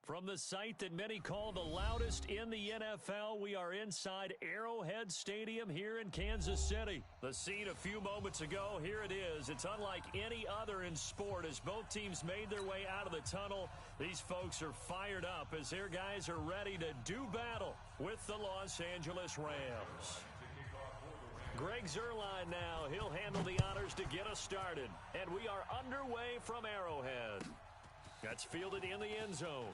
From the site that many call the loudest in the NFL, we are inside Arrowhead Stadium here in Kansas City. The scene a few moments ago, here it is. It's unlike any other in sport as both teams made their way out of the tunnel. These folks are fired up as their guys are ready to do battle with the Los Angeles Rams. Greg Zuerlein now. He'll handle the honors to get us started. And we are underway from Arrowhead. That's fielded in the end zone.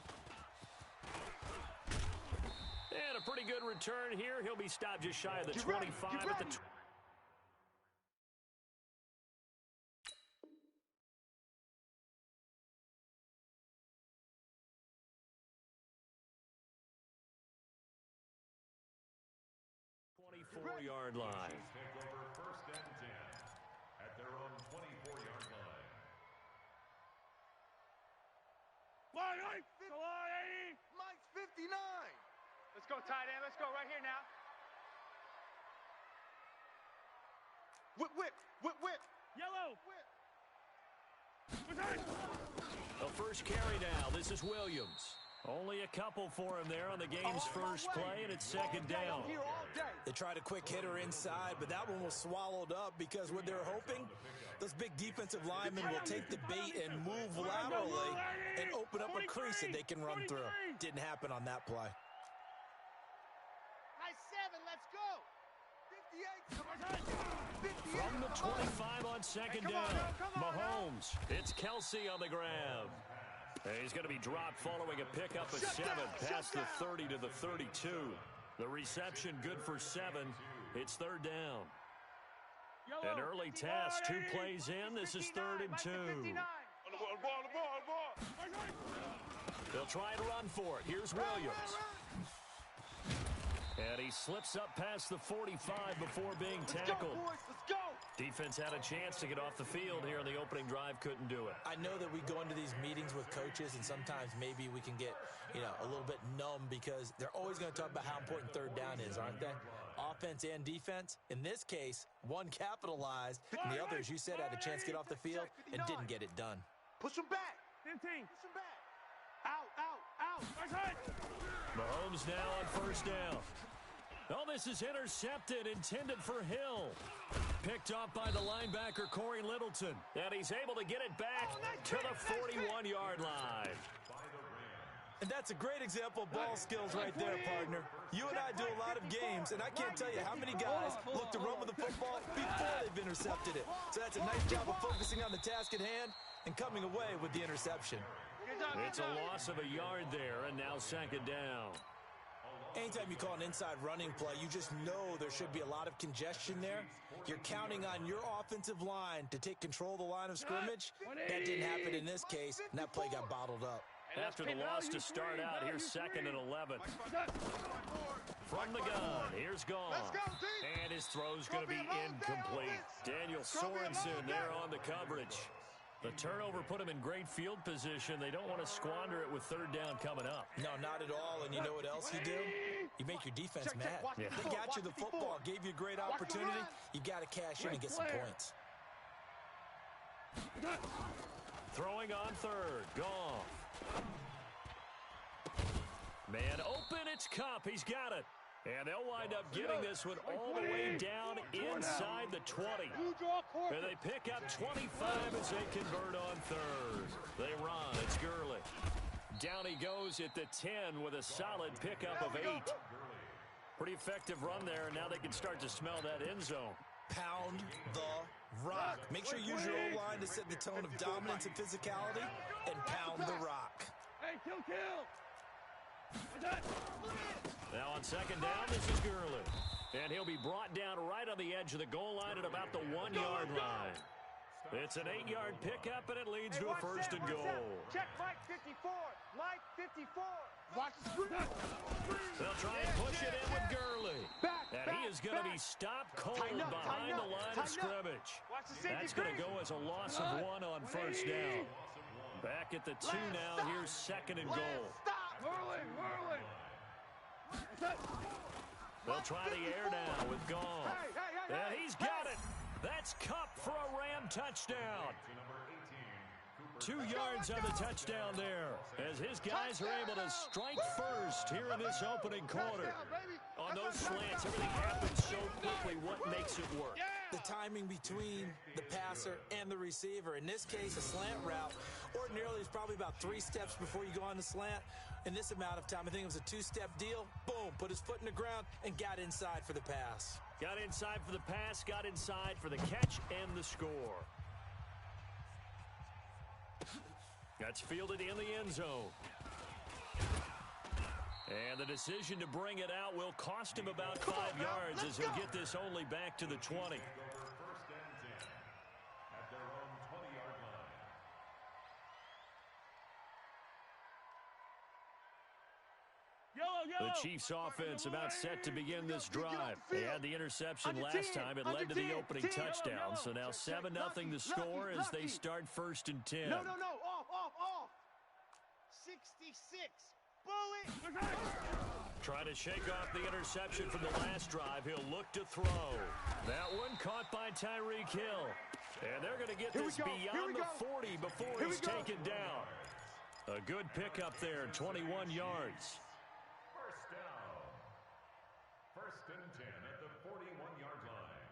And a pretty good return here. He'll be stopped just shy of the 25 at the 24-yard line. Take over first and 10 at their own 24-yard line. Mike's 59. Let's go, tight end. Let's go right here now. Whip. Yellow. Whip. The first carry now. This is Williams. Only a couple for him there on the game's first play, and it's second down. They tried a quick hitter inside, but that one was swallowed up because what they're hoping, those big defensive linemen will take the bait and move laterally and open up a crease that they can run through. Didn't happen on that play. High 7, let's go. 58. From the 25 on second down, Mahomes. It's Kelsey on the grab. And he's going to be dropped following a pickup of 7 past the 30 to the 32. The reception good for 7. It's third down. An early test, 2 plays in. This is 3rd and 2. They'll try and run for it. Here's Williams. And he slips up past the 45 before being tackled. Let's go. Defense had a chance to get off the field here in the opening drive, couldn't do it. I know that we go into these meetings with coaches, and sometimes maybe we can get, a little bit numb because they're always going to talk about how important third down is, aren't they? Offense and defense. In this case, one capitalized, and the other, as you said, had a chance to get off the field and didn't get it done. Push him back. 15. Push him back. Out. Mahomes now on first down. Oh, this is intercepted, intended for Hill. Picked off by the linebacker, Corey Littleton. And he's able to get it back to the 41-yard line. And that's a great example of ball skills right there, partner. You and I do a lot of games, and I can't tell you how many guys look to run with the football before they've intercepted it. So that's a nice job of focusing on the task at hand and coming away with the interception. It's a loss of a yard there, and now second down. Anytime you call an inside running play, you just know there should be a lot of congestion there. You're counting on your offensive line to take control of the line of scrimmage. That didn't happen in this case, and that play got bottled up. After the loss to start out, here's 2nd and 11. From the gun, here's Gone. And his throw's going to be incomplete. Daniel Sorensen there on the coverage. The turnover put him in great field position. They don't want to squander it with third down coming up. No, not at all. And you know what else you do? You make your defense mad. Yeah. They got you the football, gave you a great opportunity. You got to cash in and get some points. Throwing on third. Goff. Man open, it's Kupp. He's got it. And they'll wind up getting this one all the way down inside the 20. And they pick up 25 as they convert on third. They run. It's Gurley. Down he goes at the 10 with a solid pickup of 8. Pretty effective run there, and now they can start to smell that end zone. Pound the rock. Make sure you use your O-line to set the tone of dominance and physicality, and pound the rock. Hey, kill. Now on second down, this is Gurley. And he'll be brought down right on the edge of the goal line at about the 1-yard line. It's an 8-yard pickup, and it leads to a first and goal. Check Mike 54. Mike 54. Watch the screen. They'll try and push it in with Gurley. And he is going to be stopped cold behind the line of scrimmage. That's going to go as a loss of 1 on first down. Back at the 2 now. Here's 2nd and goal. Whirling. They'll try the air now with Gone. And he's got it. That's Kupp for a Ram touchdown. 2 yards on the touchdown there, as his guys are able to strike first here in this opening quarter. On those slants, everything happens so quickly. What makes it work? The timing between the passer and the receiver. In this case, a slant route ordinarily is probably about 3 steps before you go on the slant. In this amount of time, I think it was a 2-step deal. Boom, put his foot in the ground and got inside for the pass. Got inside for the pass, got inside for the catch and the score. That's fielded in the end zone. And the decision to bring it out will cost him about 5 yards as he'll get this only back to the 20. First and 10 at their own 20-yard line. The Chiefs offense about set to begin this drive. They had the interception last time. It led to the opening touchdown. So now 7-0 the score as they start first and 10. No. Off. 66. Bullet. Trying to shake off the interception from the last drive. He'll look to throw. That one caught by Tyreek Hill. And they're going to get this beyond the 40 before he's taken down. A good pickup there, 21 yards. First down. First and 10 at the 41-yard line.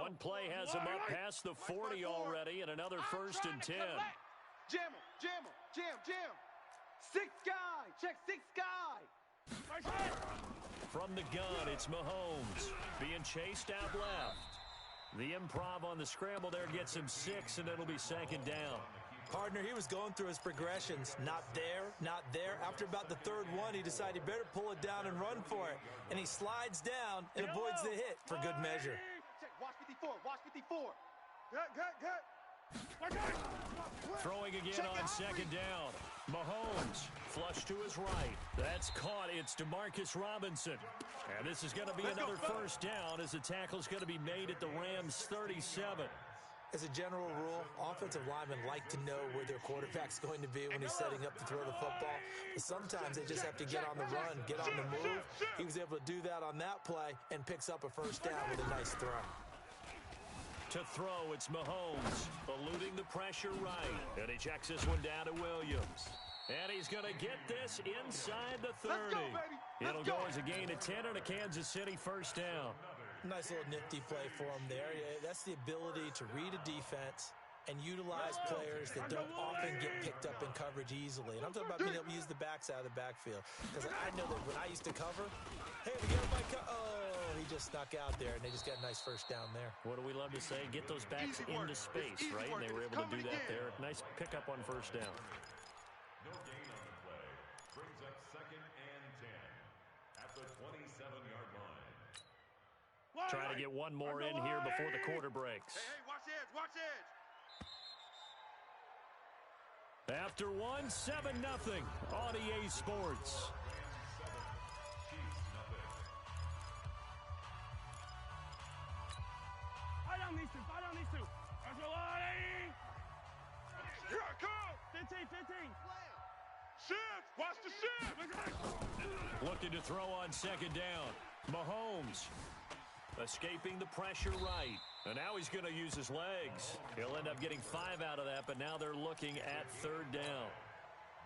One play has him up past the 40 already, and another first and 10. Jam him. 6 guy. Check 6 guy. From the gun, it's Mahomes being chased out left. The improv on the scramble there gets him 6, and it'll be second down. Partner, he was going through his progressions. Not there, not there. After about the 3rd one, he decided he better pull it down and run for it. And he slides down and avoids the hit for good measure. Check. Watch 54. Throwing again on second down. Mahomes flush to his right. That's caught. It's DeMarcus Robinson. And this is going to be another first down as the tackle's going to be made at the Rams' 37. As a general rule, offensive linemen like to know where their quarterback's going to be when he's setting up to throw the football. But sometimes they just have to get on the run, get on the move. He was able to do that on that play and picks up a first down with a nice throw. To throw, it's Mahomes, eluding the pressure right. And he checks this one down to Williams. And he's going to get this inside the 30. It'll go as a gain of 10 on a Kansas City first down. Nice little nifty play for him there. Yeah, that's the ability to read a defense and utilize players that don't often get picked up in coverage easily. And I'm talking about being able to use the backs out of the backfield. Because I know that when I used to cover, hey, we got my he just snuck out there, and they just got a nice first down there. What do we love to say? Get those backs into space, right? And they were able to do that there. Nice pickup on first down. No gain on the play. Brings up second and 10 at the 27-yard line. Trying to get one more in here before the quarter breaks. Hey, watch edge. After one, 7-0 on EA Sports. Fight on these two. Here I come. 15. Shift. Watch the shift. Looking to throw on second down. Mahomes escaping the pressure right. And now he's going to use his legs. He'll end up getting 5 out of that, but now they're looking at third down.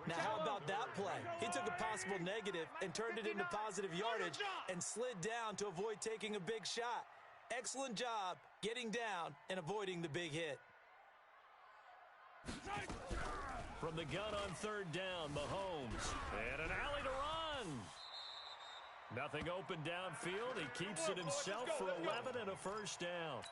Now, how about that play? He took a possible negative and turned it into positive yardage and slid down to avoid taking a big shot. Excellent job getting down and avoiding the big hit. From the gun on third down, Mahomes. And an alley to run. Nothing open downfield. He keeps it himself for 11 and a first down.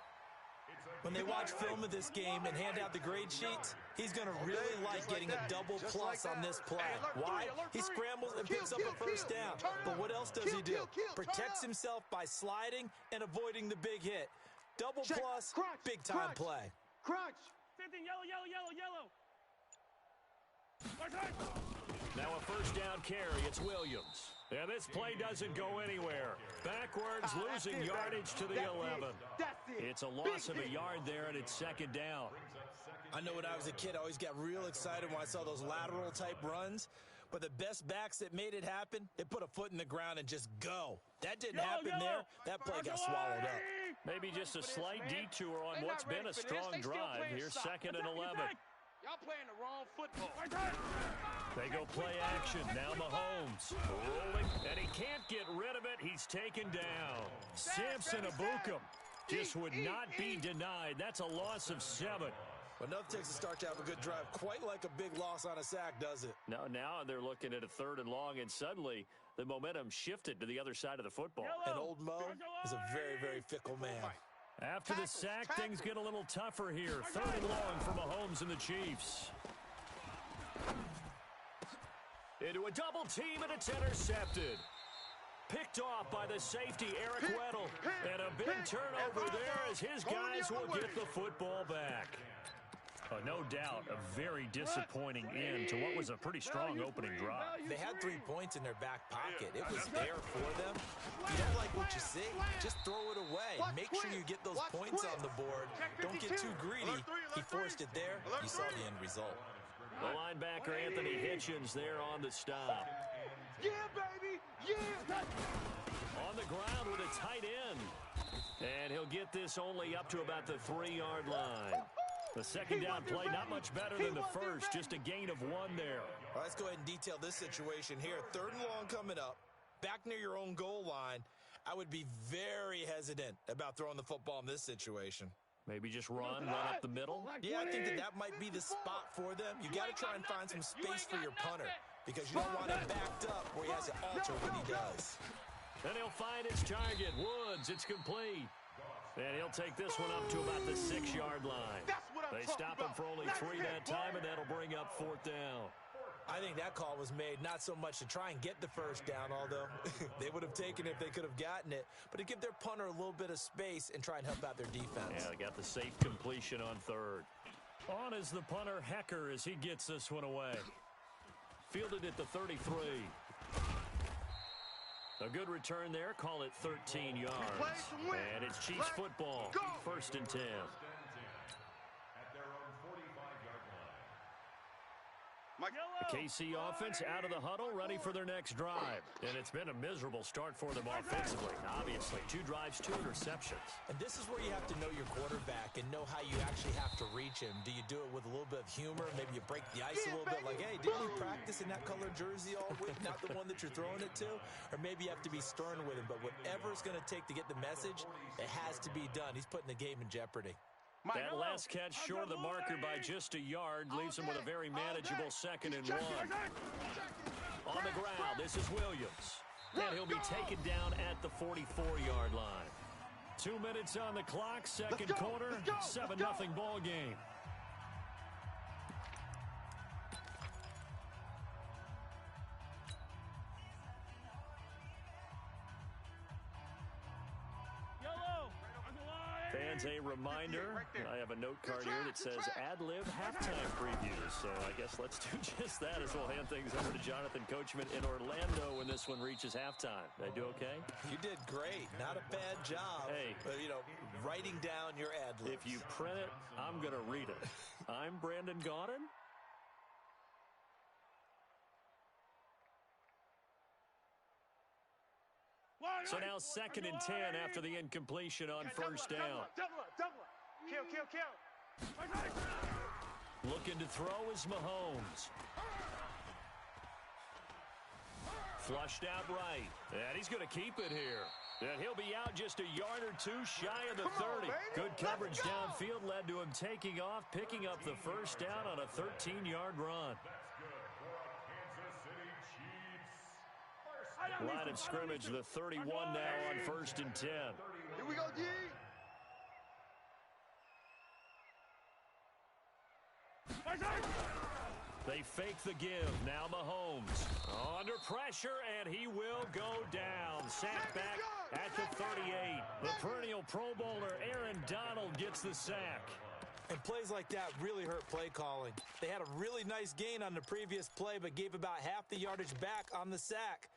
When they watch film of this game and hand out the grade sheets, he's going to really like getting a double plus on this play. Why? He scrambles and picks up a first down. But what else does he do? Protects himself by sliding and avoiding the big hit. Double plus, big-time play. Crunch. 15, yellow. Now a first down carry. It's Williams. And this play doesn't go anywhere. Backwards, losing yardage to the 11. It's a loss of a yard there, and it's second down. I know when I was a kid, I always got real excited when I saw those lateral-type runs. But the best backs that made it happen, they put a foot in the ground and just go. That didn't happen there. That play got swallowed up. Maybe just a slight detour on what's been a strong drive here, 2nd and 11. Y'all playing the wrong football. They go play action. Now Mahomes rolling, and he can't get rid of it. He's taken down. Samson Abukum just would not be denied. That's a loss of 7. Well, enough takes a start to have a good drive. Quite like a big loss on a sack, does it? Now they're looking at a 3rd and long, and suddenly the momentum shifted to the other side of the football. And old Mo is a very, very fickle man. After the sack, things get a little tougher here. 3rd and long for Mahomes and the Chiefs. Into a double team, and it's intercepted. Picked off by the safety, Eric Weddle. And a big turnover there as his guys will get the football back. No doubt, a very disappointing end to what was a pretty strong opening drive. They had 3 points in their back pocket. It was there for them. You don't like what you see, just throw it away. Make sure you get those points on the board. Don't get too greedy. He forced it there. You saw the end result. The linebacker, Anthony Hitchens, there on the stop. Yeah, baby! Yeah! On the ground with a tight end. And he'll get this only up to about the 3-yard line. The second down play, not much better than the first, just a gain of 1 there. Well, let's go ahead and detail this situation here. 3rd and long coming up, back near your own goal line. I would be very hesitant about throwing the football in this situation. Maybe just run up the middle. Yeah, I think that might be the spot for them. You got to try and find some space for your punter because you don't want him backed up where he has to alter what he does. And he'll find his target, Woods. It's complete. And he'll take this one up to about the 6-yard line. They stop him for only 3 that time, and that'll bring up 4th down. I think that call was made not so much to try and get the first down, although they would have taken it if they could have gotten it, but to give their punter a little bit of space and try and help out their defense. Yeah, they got the safe completion on 3rd. On is the punter, Hecker, as he gets this one away. Fielded at the 33. A good return there. Call it 13 yards. And it's Chiefs football. 1st and 10. The KC offense out of the huddle, ready for their next drive. And it's been a miserable start for them offensively. Obviously, 2 drives, 2 interceptions. And this is where you have to know your quarterback and know how you actually have to reach him. Do you do it with a little bit of humor? Maybe you break the ice a little bit like, hey, didn't you practice in that color jersey all week, not the one that you're throwing it to? Or maybe you have to be stern with him. But whatever it's going to take to get the message, it has to be done. He's putting the game in jeopardy. That last catch short of the marker by just a yard leaves him with a very manageable 2nd and 1. On the ground, this is Williams. And he'll be taken down at the 44-yard line. 2 minutes on the clock, 2nd quarter, 7-0 ball game. Fans, a reminder, I have a note card here that says ad-lib halftime previews. So I guess let's do just that as we'll hand things over to Jonathan Coachman in Orlando when this one reaches halftime. Did I do okay? You did great. Not a bad job. Hey. But, writing down your ad-libs. If you print it, I'm going to read it. I'm Brandon Gaudin. So now 2nd and 10 after the incompletion on 1st down. Double. Kill. Looking to throw is Mahomes. Flushed out right. And he's going to keep it here. And he'll be out just a yard or 2 shy of the 30. Good coverage downfield led to him taking off, picking up the 1st down on a 13-yard run. Line of scrimmage, the 31 now on 1st and 10. Here we go, D. They fake the give. Now Mahomes under pressure, and he will go down. Sacked back at the 38. The perennial Pro Bowler Aaron Donald gets the sack. And plays like that really hurt play calling. They had a really nice gain on the previous play, but gave about half the yardage back on the sack.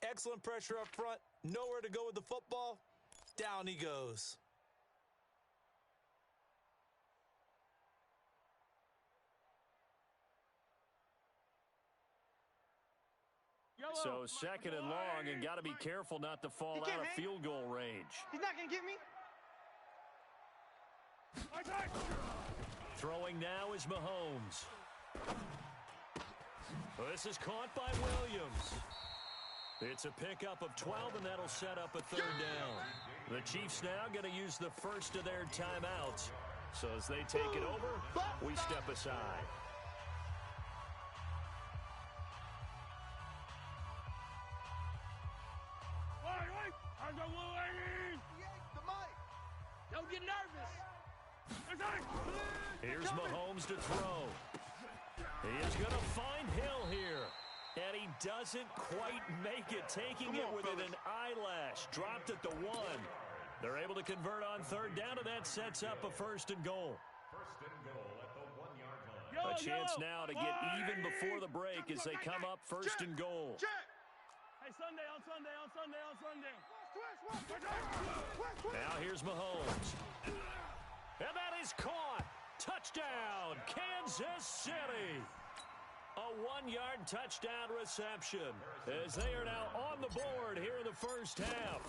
Excellent pressure up front. Nowhere to go with the football. Down he goes. So 2nd and long, and got to be careful not to fall out of field goal range. He's not going to get me. Throwing now is Mahomes. This is caught by Williams. It's a pickup of 12, and that'll set up a third down. The Chiefs now going to use the first of their timeouts. So as they take it over, we step aside. Don't get nervous. Here's Mahomes to throw. He is going to find Hill here. And he doesn't quite make it, taking it within an eyelash. Dropped at the 1. They're able to convert on third down, and that sets up a first and goal. First and goal at the 1-yard line. A chance now to get even before the break as they come up first and goal. Hey, Sunday, on Sunday, on Sunday, on Sunday. Now here's Mahomes. And that is caught. Touchdown, Kansas City. A 1-yard touchdown reception as they are now on the board here in the first half.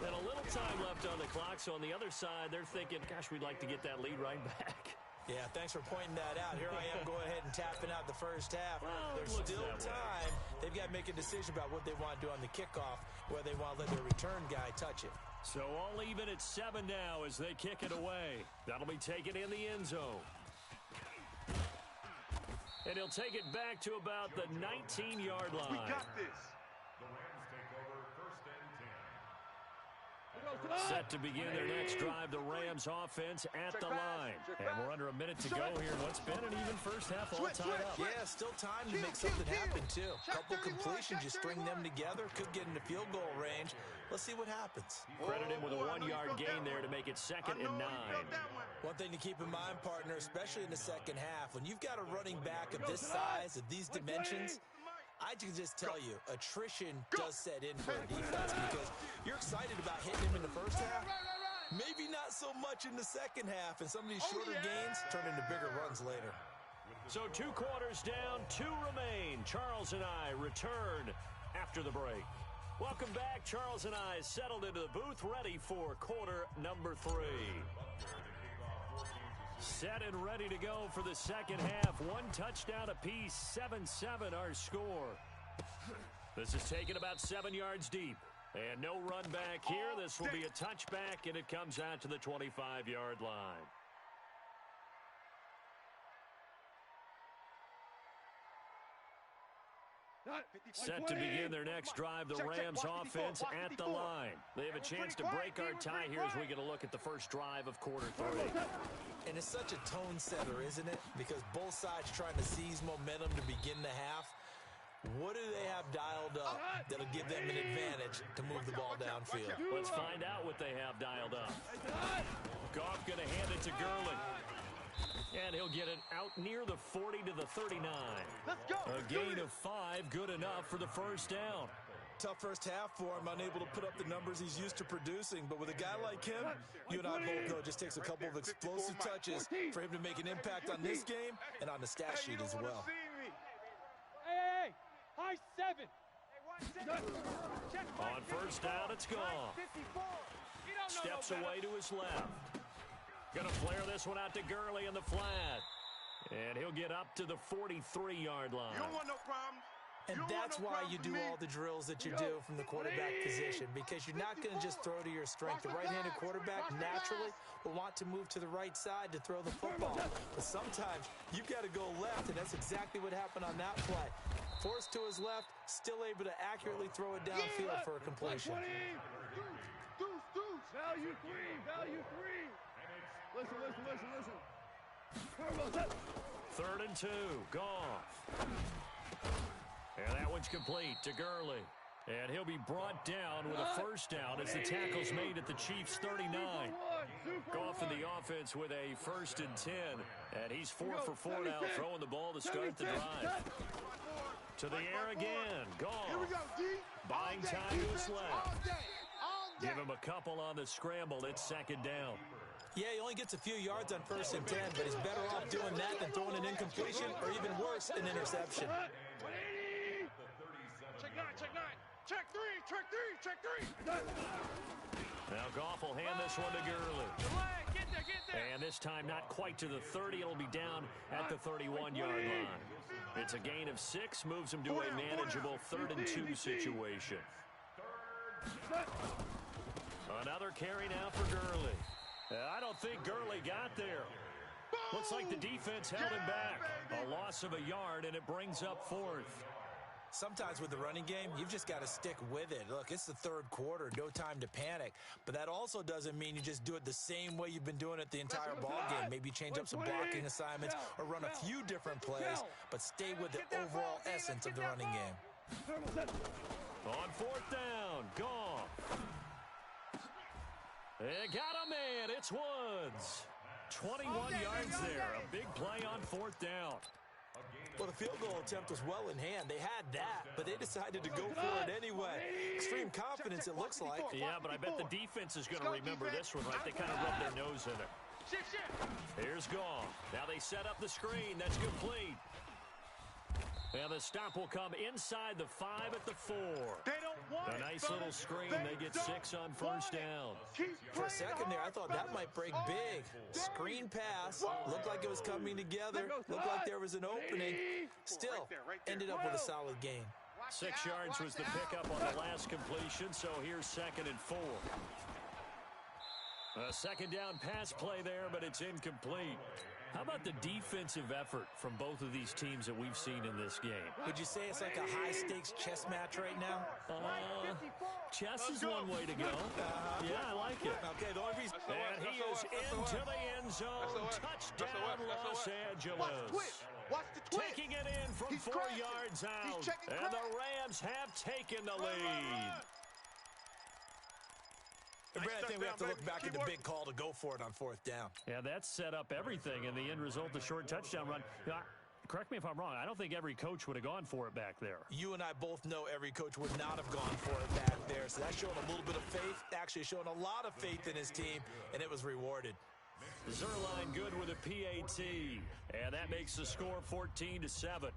And a little time left on the clock, so on the other side, they're thinking, gosh, we'd like to get that lead right back. Yeah, thanks for pointing that out. Here I am going ahead and tapping out the first half. Well, There's still time. They've got to make a decision about what they want to do on the kickoff, whether they want to let their return guy touch it. So all even at 7 now as they kick it away. That'll be taken in the end zone. And he'll take it back to about the 19-yard line. We got this. The Rams take over first and 10. Set to begin their next drive, the Rams offense at the line. And we're under a minute to go here in what's been an even first half all tied up. Yeah, still time to make something happen, too. Couple completions, you string them together, could get into field goal range. Let's see what happens. Credit him with a 1-yard gain there to make it 2nd and 9. One thing to keep in mind, partner, especially in the second half, when you've got a running back of this size, of these dimensions, I can just tell you, attrition does set in for a defense because you're excited about hitting him in the first half. Maybe not so much in the second half, and some of these shorter gains turn into bigger runs later. So 2 quarters down, 2 remain. Charles and I return after the break. Welcome back. Charles and I settled into the booth, ready for quarter number 3. Set and ready to go for the second half. 1 touchdown apiece, 7-7 our score. This is taken about 7 yards deep. And no run back here. This will be a touchback, and it comes out to the 25-yard line. Set to begin their next drive, the Rams offense at the line. They have a chance to break our tie here as we get a look at the first drive of quarter 3. And it's such a tone setter, isn't it? Because both sides trying to seize momentum to begin the half. What do they have dialed up that'll give them an advantage to move the ball downfield? Let's find out what they have dialed up. Goff going to hand it to Gurley. And he'll get it out near the 40 to the 39. Let's go. A gain of 5, good enough for the first down. Tough first half for him, unable to put up the numbers he's used to producing. But with a guy like him, you and I both know it just takes a couple of explosive touches for him to make an impact on this game and on the stat sheet as well. Hey, high 7. On first down, it's gone. Steps away to his left. Going to flare this one out to Gurley in the flat. And he'll get up to the 43-yard line. You don't want no problems. And that's why you do all the drills that you do from the quarterback position, because you're not going to just throw to your strength. The right-handed quarterback naturally will want to move to the right side to throw the football. But sometimes you've got to go left, and that's exactly what happened on that play. Forced to his left, still able to accurately throw it downfield for a completion. Deuce. Value 3, value 3. Listen. 3rd and 2, Goff. And that one's complete to Gurley. And he'll be brought down with a first down as the tackle's made at the Chiefs' 39. Goff in the offense with a 1st and 10. And he's 4 for 4 now, throwing the ball to start the drive. To the air again, Goff. Here we go, D. Buying time to his left. All day. Give him a couple on the scramble. It's 2nd down. Yeah, he only gets a few yards on 1st and 10, but he's better off doing that than throwing an incompletion or even worse, an interception. Check 9. Check 3. Now Goff will hand this one to Gurley. Get there. And this time not quite to the 30. It'll be down at the 31-yard line. It's a gain of 6, moves him to a manageable 3rd-and-2 situation. Another carry now for Gurley. I don't think Gurley got there. Looks like the defense held him back. A loss of a yard, and it brings up 4th. Sometimes with the running game, you've just got to stick with it. Look, it's the 3rd quarter, no time to panic. But that also doesn't mean you just do it the same way you've been doing it the entire ball game. Maybe change up some blocking assignments or run a few different plays, but stay with the overall essence of the running game. On 4th down, Goff. They got a man. It's Woods. 21 yards there. A big play on 4th down. Well, the field goal attempt was well in hand. They had that, but they decided to go for it anyway. Extreme confidence, it looks like. Yeah, but I bet the defense is going to remember this one, right? They kind of rubbed their nose in it. Here's Goff. Now they set up the screen. That's complete. And the stop will come inside the 5 at the 4. A nice little screen. They get 6 on 1st down. For a second there, I thought that might break big. Screen pass. Looked like it was coming together. Looked like there was an opening. Still, ended up with a solid gain. 6 yards was the pickup on the last completion, so here's 2nd and 4. A 2nd down pass play there, but it's incomplete. How about the defensive effort from both of these teams that we've seen in this game? Would you say it's like a high-stakes chess match right now? Chess is one way to go. Yeah, I like it. Okay, the only reason... And he is into the end zone. Touchdown, Los Angeles. Taking it in from 4 yards out. And the Rams have taken the lead. I think we have to look back at the big call to go for it on 4th down. Yeah, that set up everything, and the end result, the short touchdown run. Correct me if I'm wrong. I don't think every coach would have gone for it back there. You and I both know every coach would not have gone for it back there. So that's showing a little bit of faith, actually showing a lot of faith in his team, and it was rewarded. Zerline good with a PAT, and that makes the score 14-7.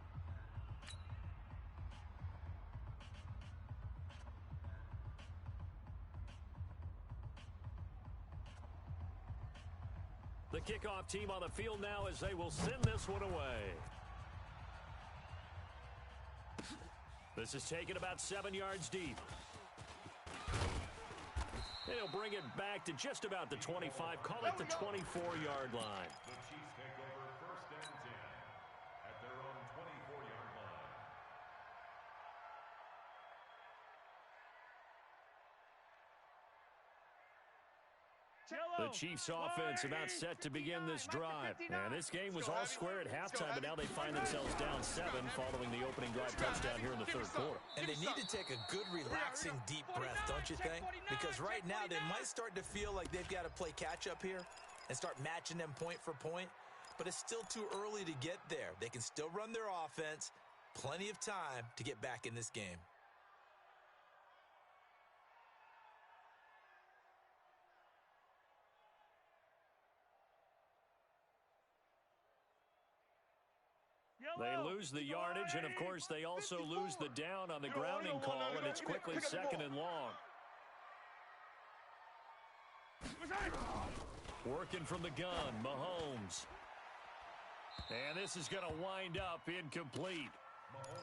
The kickoff team on the field now as they will send this one away. This is taken about 7 yards deep. And he'll bring it back to just about the 25. Call it the 24-yard line. The Chiefs take over 1st and 10 at their own 24-yard line. The Chiefs offense about set to begin this drive. And this game was all square at halftime, but now they find themselves down 7 following the opening drive touchdown here in the 3rd quarter. And they need to take a good, relaxing, deep breath, don't you think? Because right now they might start to feel like they've got to play catch-up here and start matching them point for point. But it's still too early to get there. They can still run their offense. Plenty of time to get back in this game. They lose the yardage, and, of course, they also lose the down on the grounding call, and it's quickly 2nd and long. Working from the gun, Mahomes. And this is going to wind up incomplete.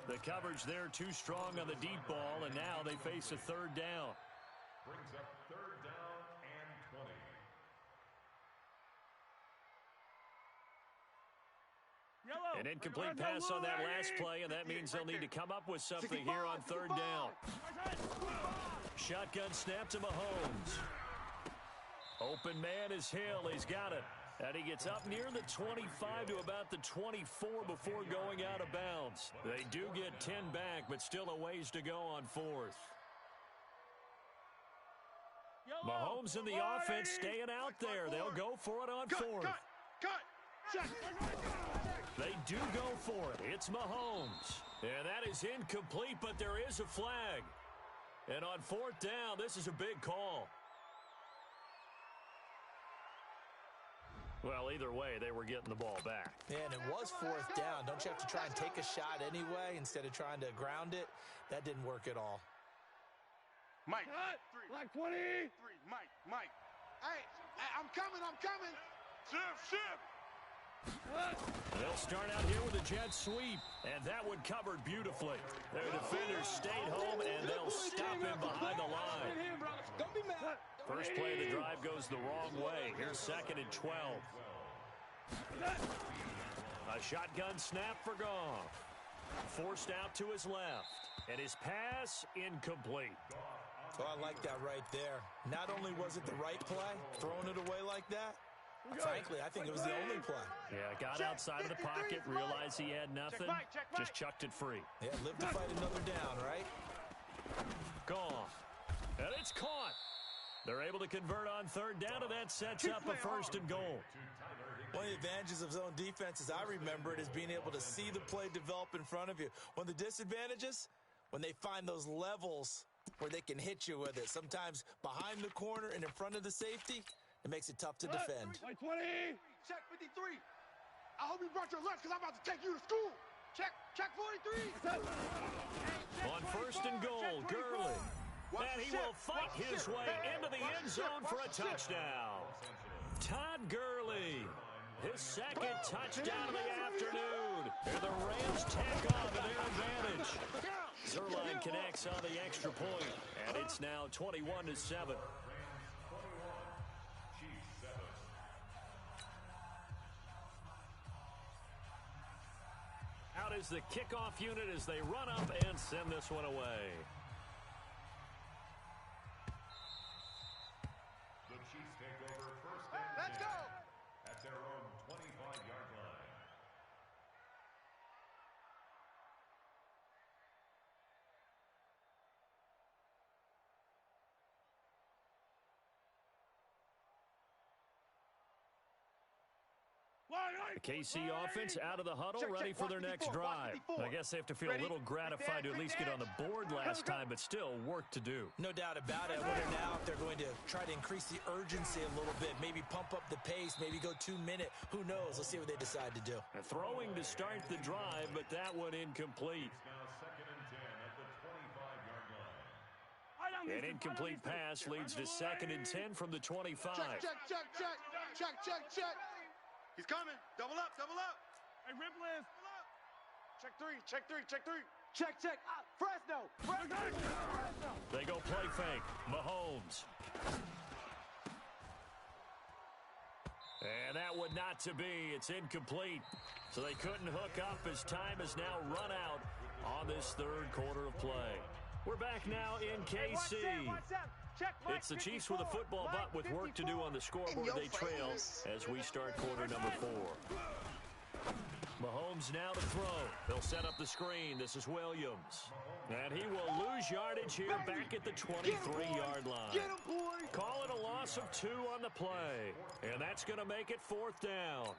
The coverage there too strong on the deep ball, and now they face a 3rd down. Brings up 3rd down and 20. An incomplete pass on that last play, and that means they'll need to come up with something here on 3rd down. Shotgun snap to Mahomes. Open man is Hill. He's got it. And he gets up near the 25 to about the 24 before going out of bounds. They do get 10 back, but still a ways to go on 4th. Mahomes and the offense staying out there. They'll go for it on 4th. They do go for it. It's Mahomes. And that is incomplete, but there is a flag. And on 4th down, this is a big call. Well, either way, they were getting the ball back. Yeah, and it was 4th down. Don't you have to try and take a shot anyway instead of trying to ground it? That didn't work at all. Mike. Like 20. Mike. Hey, I'm coming. Shift. They'll start out here with a jet sweep, and that one covered beautifully. Their defenders stayed home, and they'll stop him behind the line. Don't be mad. First play of the drive goes the wrong way. Here's 2nd and 12. A shotgun snap for Goff. Forced out to his left, and his pass incomplete. Oh, I like that right there. Not only was it the right play, throwing it away like that, frankly, I think it was the only play. Yeah, got outside of the pocket, realized he had nothing, just chucked it free. Yeah, live to fight another down, right? Goff, and it's caught. They're able to convert on 3rd down, and that sets up a 1st and goal. One of the advantages of zone defense, as I remember it, is being able to see the play develop in front of you. One of the disadvantages, when they find those levels where they can hit you with it, sometimes behind the corner and in front of the safety, it makes it tough to defend. Like 20. Check 53. I hope you brought your lunch because I'm about to take you to school. Check 43. On 1st and goal, Gurley. And he will fight his way into the end zone for a touchdown. Todd Gurley, his 2nd touchdown of the afternoon. And the Rams tack on to their advantage. Zerline connects on the extra point, and it's now 21-7. Out is the kickoff unit as they run up and send this one away. The Chiefs take over 1st and 10. Let's go. At their own 25-yard line. The KC offense out of the huddle, ready for their next drive. I guess they have to feel a little gratified to at least get on the board last time, but still work to do. No doubt about it. I wonder now if they're going to try to increase the urgency a little bit, maybe pump up the pace, maybe go 2-minute. Who knows? Let's see what they decide to do. Throwing to start the drive, but that one incomplete. Now 2nd and 10 at the 25-yard line. An incomplete pass leads to 2nd and 10 from the 25. Check. He's coming. Double up. Hey, Ripley. Check three. Check. Fresno. They go play fake. Mahomes. And that would not to be. It's incomplete. So they couldn't hook up as time has now run out on this 3rd quarter of play. We're back now in KC. It's the Chiefs with a football, but with work to do on the scoreboard. They trail as we start quarter number 4. Mahomes now to throw. They'll set up the screen. This is Williams. And he will lose yardage here back at the 23-yard line. Call it a loss of 2 on the play. And that's going to make it 4th down.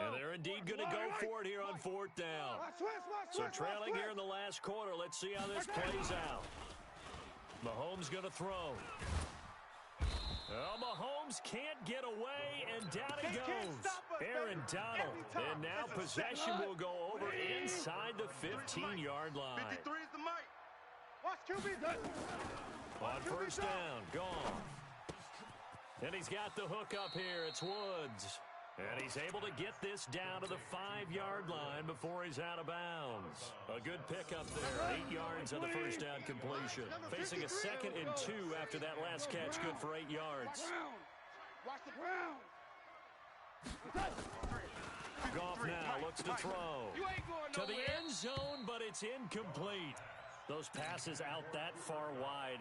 And they're indeed going to go for it here on 4th down. So trailing here in the last quarter. Let's see how this plays out. Mahomes going to throw. Oh, Mahomes can't get away, and down it goes. Aaron Donald. And now possession will go over inside the 15-yard line. 53 is the mic. Watch QB. On 1st down, gone. And he's got the hook up here. It's Woods. And he's able to get this down to the 5-yard line before he's out of bounds. A good pickup there, 8 yards on the 1st down completion. Facing a 2nd and 2 after that last catch, good for 8 yards. Watch the ground. Goff now looks to throw. To the end zone, but it's incomplete. Those passes out that far wide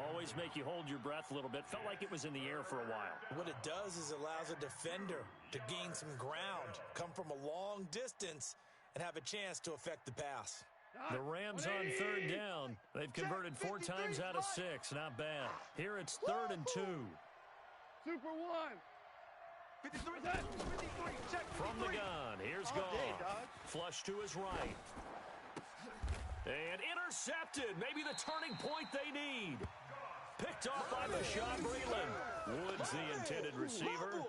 always make you hold your breath a little bit. Felt like it was in the air for a while. What it does is allows a defender to gain some ground, come from a long distance, and have a chance to affect the pass. The Rams on 3rd down. They've converted 4 times out of 6. Not bad. Here it's 3rd and 2. Super 1. 53. Check. From the gun, here's Goff. Flush to his right. And intercepted. Maybe the turning point they need. Picked off by Bashaud Breeland. Woods the intended receiver.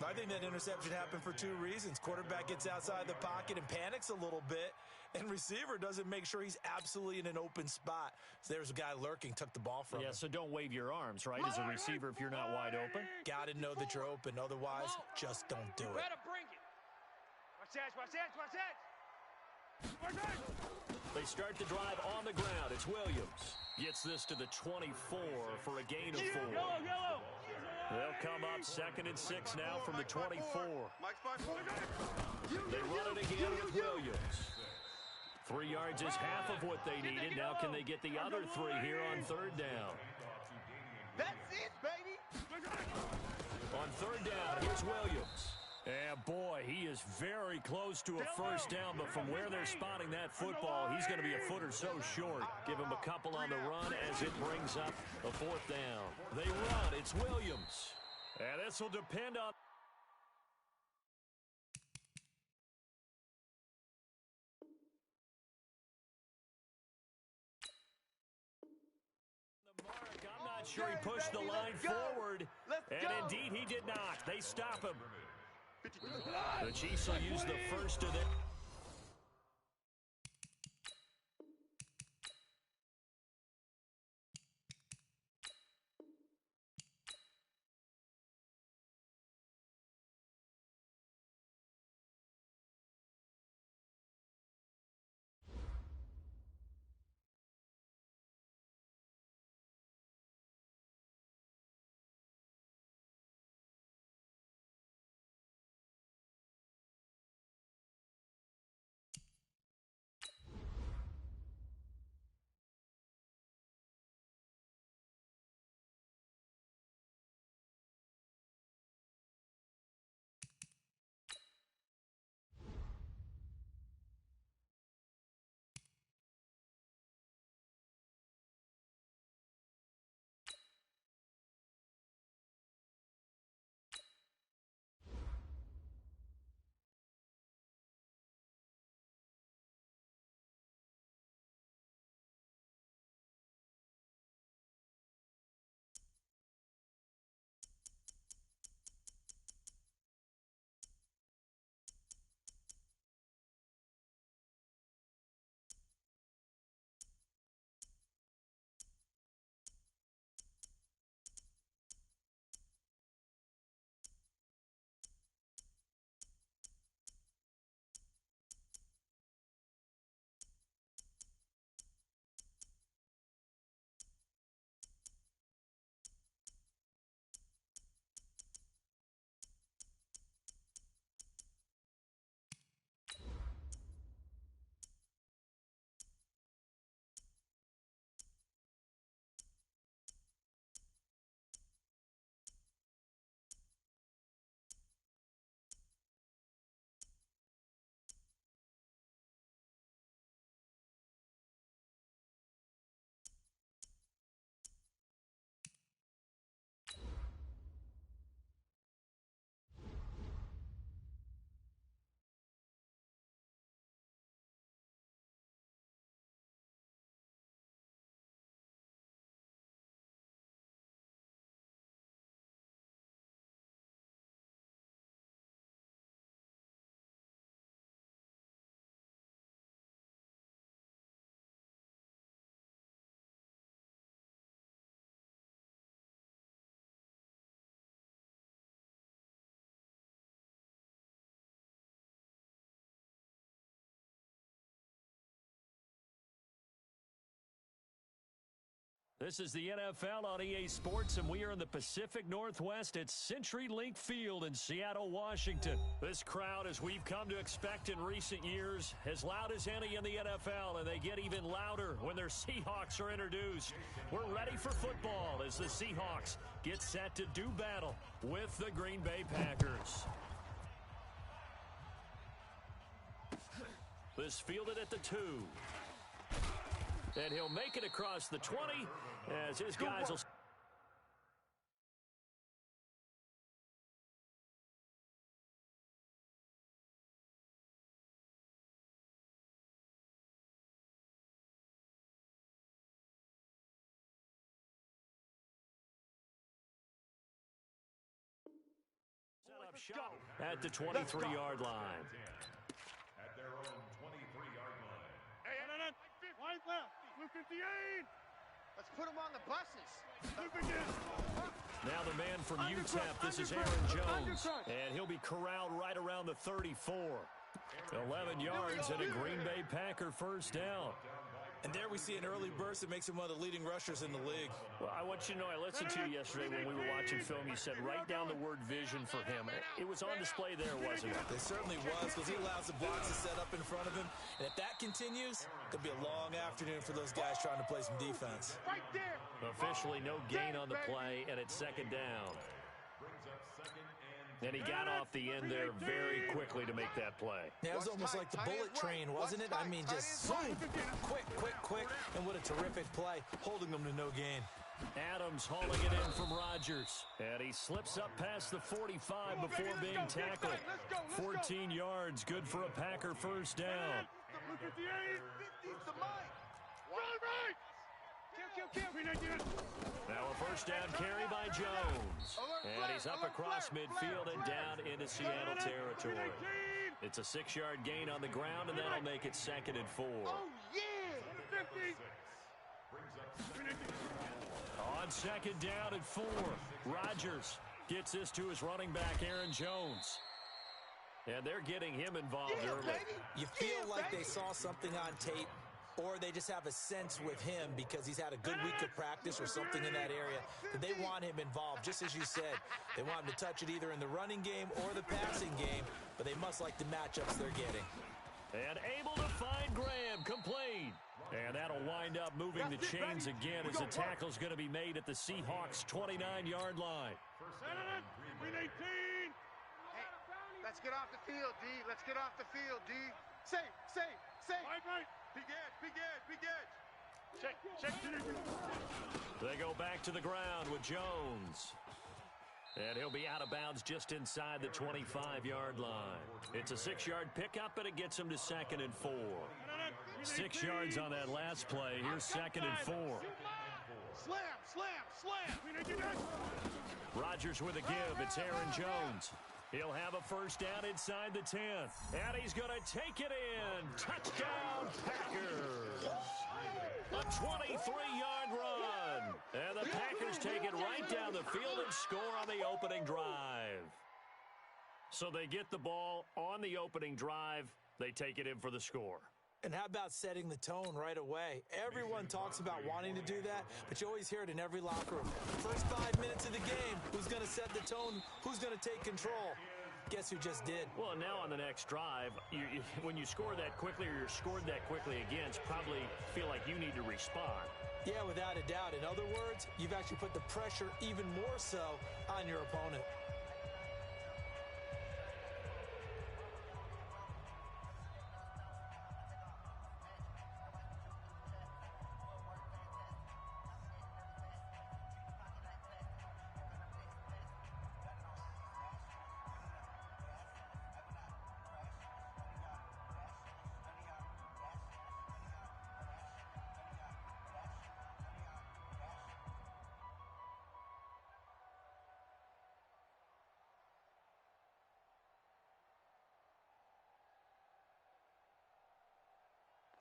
I think that interception happened for 2 reasons. Quarterback gets outside the pocket and panics a little bit. and receiver doesn't make sure he's absolutely in an open spot. So there's a guy lurking, took the ball from him. So don't wave your arms, right, as a receiver if you're not wide open. Got to know that you're open. Otherwise, just don't do it. Better bring it. Watch that, watch that, watch that. They start the drive on the ground. It's Williams. Gets this to the 24 for a gain of 4. Yellow. They'll come up 2nd and 6 now from the 24. They run it again with Williams. 3 yards is half of what they needed. Now can they get the other 3 here on 3rd down? That's it, baby. On 3rd down, here's Williams. And boy, he is very close to a first down, but from where they're spotting that football, he's going to be a foot or so short. Give him a couple on the run as it brings up a 4th down. They run. It's Williams. And this will depend on... I'm not sure he pushed the line forward, and indeed he did not. They stop him. The Chiefs will use the first of them. This is the NFL on EA Sports, and we are in the Pacific Northwest at CenturyLink Field in Seattle, Washington. This crowd, as we've come to expect in recent years, as loud as any in the NFL, and they get even louder when their Seahawks are introduced. We're ready for football as the Seahawks get set to do battle with the Green Bay Packers. This fielded at the 2. And he'll make it across the 20 as his guys will... Set up shop at the 23-yard line. At their own 23-yard line. Blue 58. Let's put them on the buses. Blue 58. Now the man from UTEP, this is Aaron Jones, and he'll be corralled right around the 34. 11 yards and a Green Bay Packer first down. And there we see an early burst that makes him one of the leading rushers in the league. Well, I want you to know, I listened to you yesterday when we were watching film. You said write down the word vision for him. It was on display there, wasn't it? It certainly was, because he allows the blocks to set up in front of him. And if that continues, it could be a long afternoon for those guys trying to play some defense. Right there. Officially no gain on the play, and it's second down. And he got off the end there very quickly to make that play. Yeah, it was almost like the bullet train, wasn't it? I mean, just zoom, quick, and what a terrific play, holding them to no gain. Adams hauling it in from Rodgers. And he slips up past the 45 before being tackled. 14 yards, good for a Packer first down. Blue 58. 50's the mic. Right. Kill. Now a first down carry by Jones. And he's up across midfield and down into Seattle territory. It's a 6-yard gain on the ground, and that'll make it 2nd and 4. Oh, yeah. 50. On second down and 4, Rodgers gets this to his running back, Aaron Jones. And they're getting him involved early. You feel like they saw something on tape, or they just have a sense with him because he's had a good week of practice or something in that area that they want him involved. Just as you said, they want him to touch it either in the running game or the passing game, but they must like the matchups they're getting. And able to find Graham, complete. And that'll wind up moving the chains again as the tackle's going to be made at the Seahawks' 29-yard line. Green 18. Hey, let's get off the field, D. Let's get off the field, D. Safe. Right. Big edge. Check. They go back to the ground with Jones. And he'll be out of bounds just inside the 25-yard line. It's a 6-yard pickup, and it gets him to 2nd and 4. 6 yards on that last play. Here's 2nd and 4. Slam. Rodgers with a give. It's Aaron Jones. He'll have a first down inside the 10. And he's going to take it in. Touchdown, Packers. A 23-yard run. And the Packers take it right down the field and score on the opening drive. So they get the ball on the opening drive. They take it in for the score. And how about setting the tone right away? Everyone talks about wanting to do that, but you always hear it in every locker room. First 5 minutes of the game, who's going to set the tone? Who's going to take control? Guess who just did? Well, now on the next drive, when you score that quickly or you're scored that quickly against, probably feel like you need to respond. Yeah, without a doubt. In other words, you've actually put the pressure even more so on your opponent.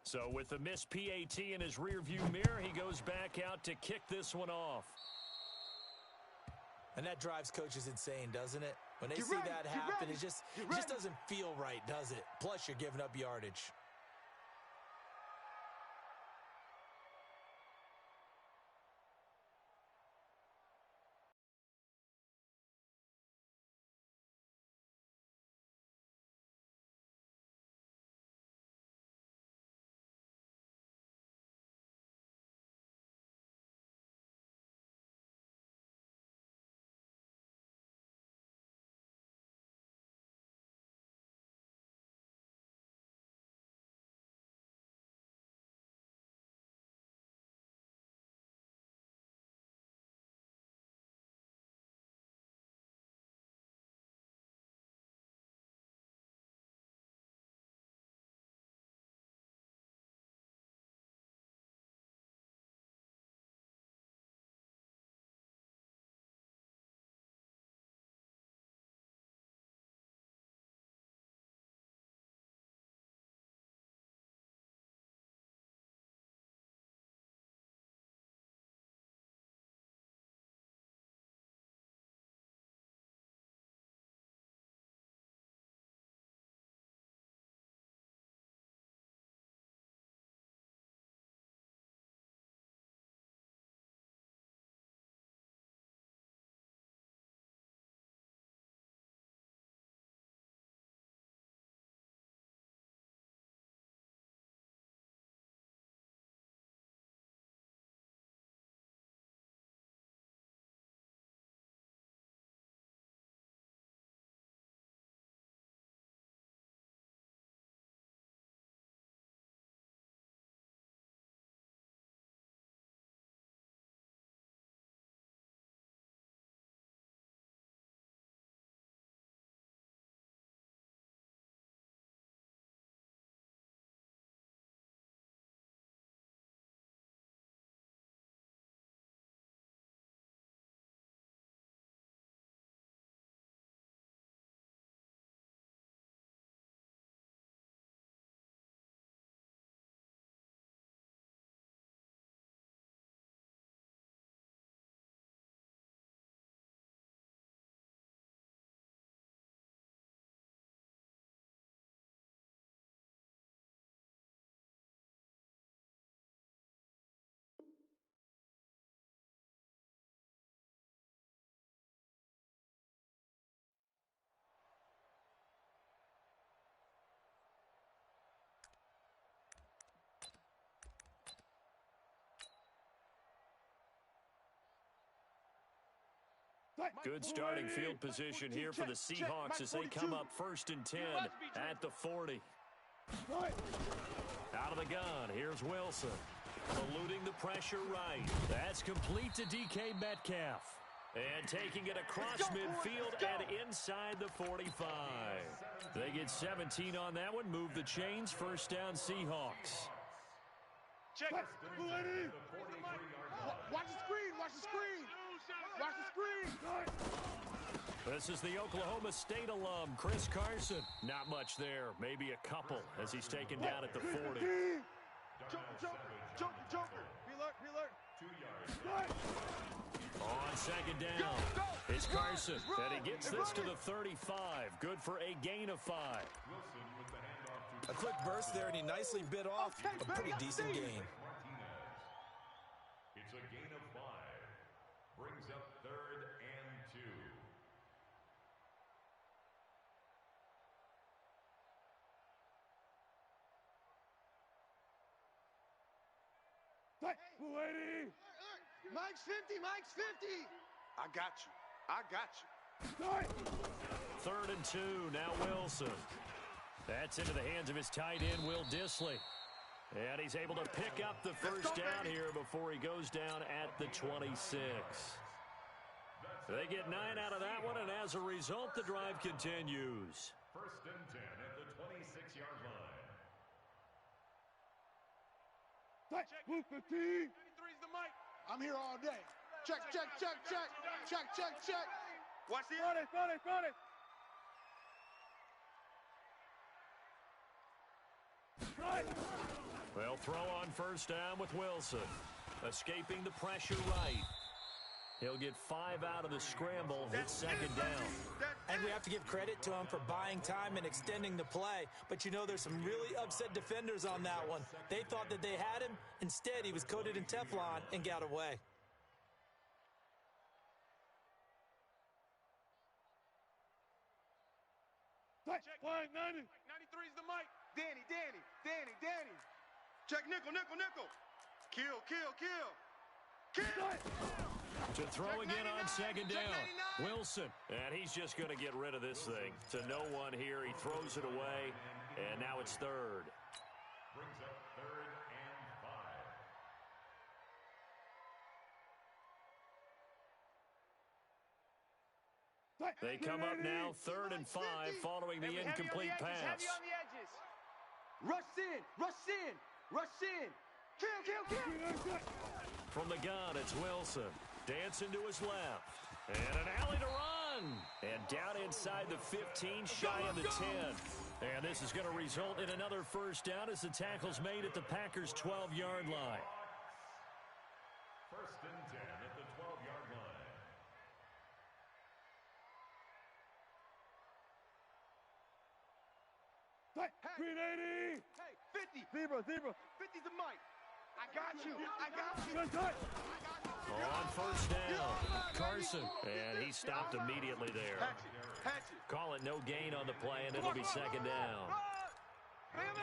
So with the missed PAT in his rearview mirror, he goes back out to kick this one off. And that drives coaches insane, doesn't it? When they You're see ready. that You're happen, ready. it just You're ready. doesn't feel right, does it? Plus, you're giving up yardage. Good starting field position here for the Seahawks as they come up 1st and 10 at the 40. Out of the gun, here's Wilson. Eluding the pressure right. That's complete to DK Metcalf. And taking it across midfield and inside the 45. They get 17 on that one. Move the chains. 1st down, Seahawks. Check it. Watch the screen. Watch the screen. Watch the screen. This is the Oklahoma State alum, Chris Carson. Not much there. Maybe a couple as he's taken down at the 40. Joker. Be alert. 2 yards. On 2nd down, it's Carson, and he gets this to the 35. Good for a gain of 5. Wilson with the handoff to A quick burst there, and he nicely bit off a pretty decent gain. Martinez. It's a gain of 5. Brings up 3rd and 2. Mike's 50. Mike's 50. I got you. 3rd and 2, now Wilson. That's into the hands of his tight end, Will Dissly. And he's able to pick up the 1st down here before he goes down at the 26. They get 9 out of that one, and as a result, the drive continues. 1st and 10 at the 26-yard line. Move 15. 93's the mic. I'm here all day. Check. Watch the front it. They'll throw on 1st down with Wilson. Escaping the pressure right. He'll get 5 out of the scramble. Hits 2nd down. And we have to give credit to him for buying time and extending the play. But you know, there's some really upset defenders on that one. They thought that they had him. Instead, he was coated in Teflon and got away. Flying 90. 93's the mic. Danny. Check nickel. Kill. To throw again on 2nd down. Wilson. And he's just going to get rid of this thing. To no one here. He throws it away. And now it's 3rd. Brings up 3rd and 5. They come up now 3rd and 5 following the incomplete pass. Heavy on the edges. Rush in. Kill. From the gun, it's Wilson. Dancing to his left. And an alley to run. And down inside the 15, shy of the 10. And this is going to result in another 1st down as the tackle's made at the Packers' 12-yard line. 1st and 10 at the 12-yard line. Hey, 50. Zebra. 50's the mic. I got you. On 1st down, Carson. And he stopped immediately there. Hatchet. Call it no gain on the play, and it'll be 2nd down.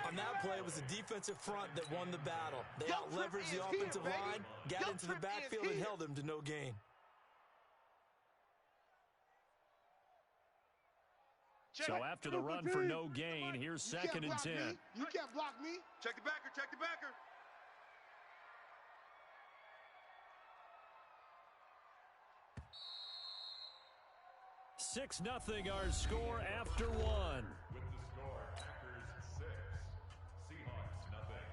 On that play, it was the defensive front that won the battle. They out-leveraged the offensive line, got into the backfield, and held him to no gain. So after the run for no gain, here's 2nd and 10. You can't block me. Check the backer. 6-0 our score after 1. With the score, Packers 6, Seahawks nothing.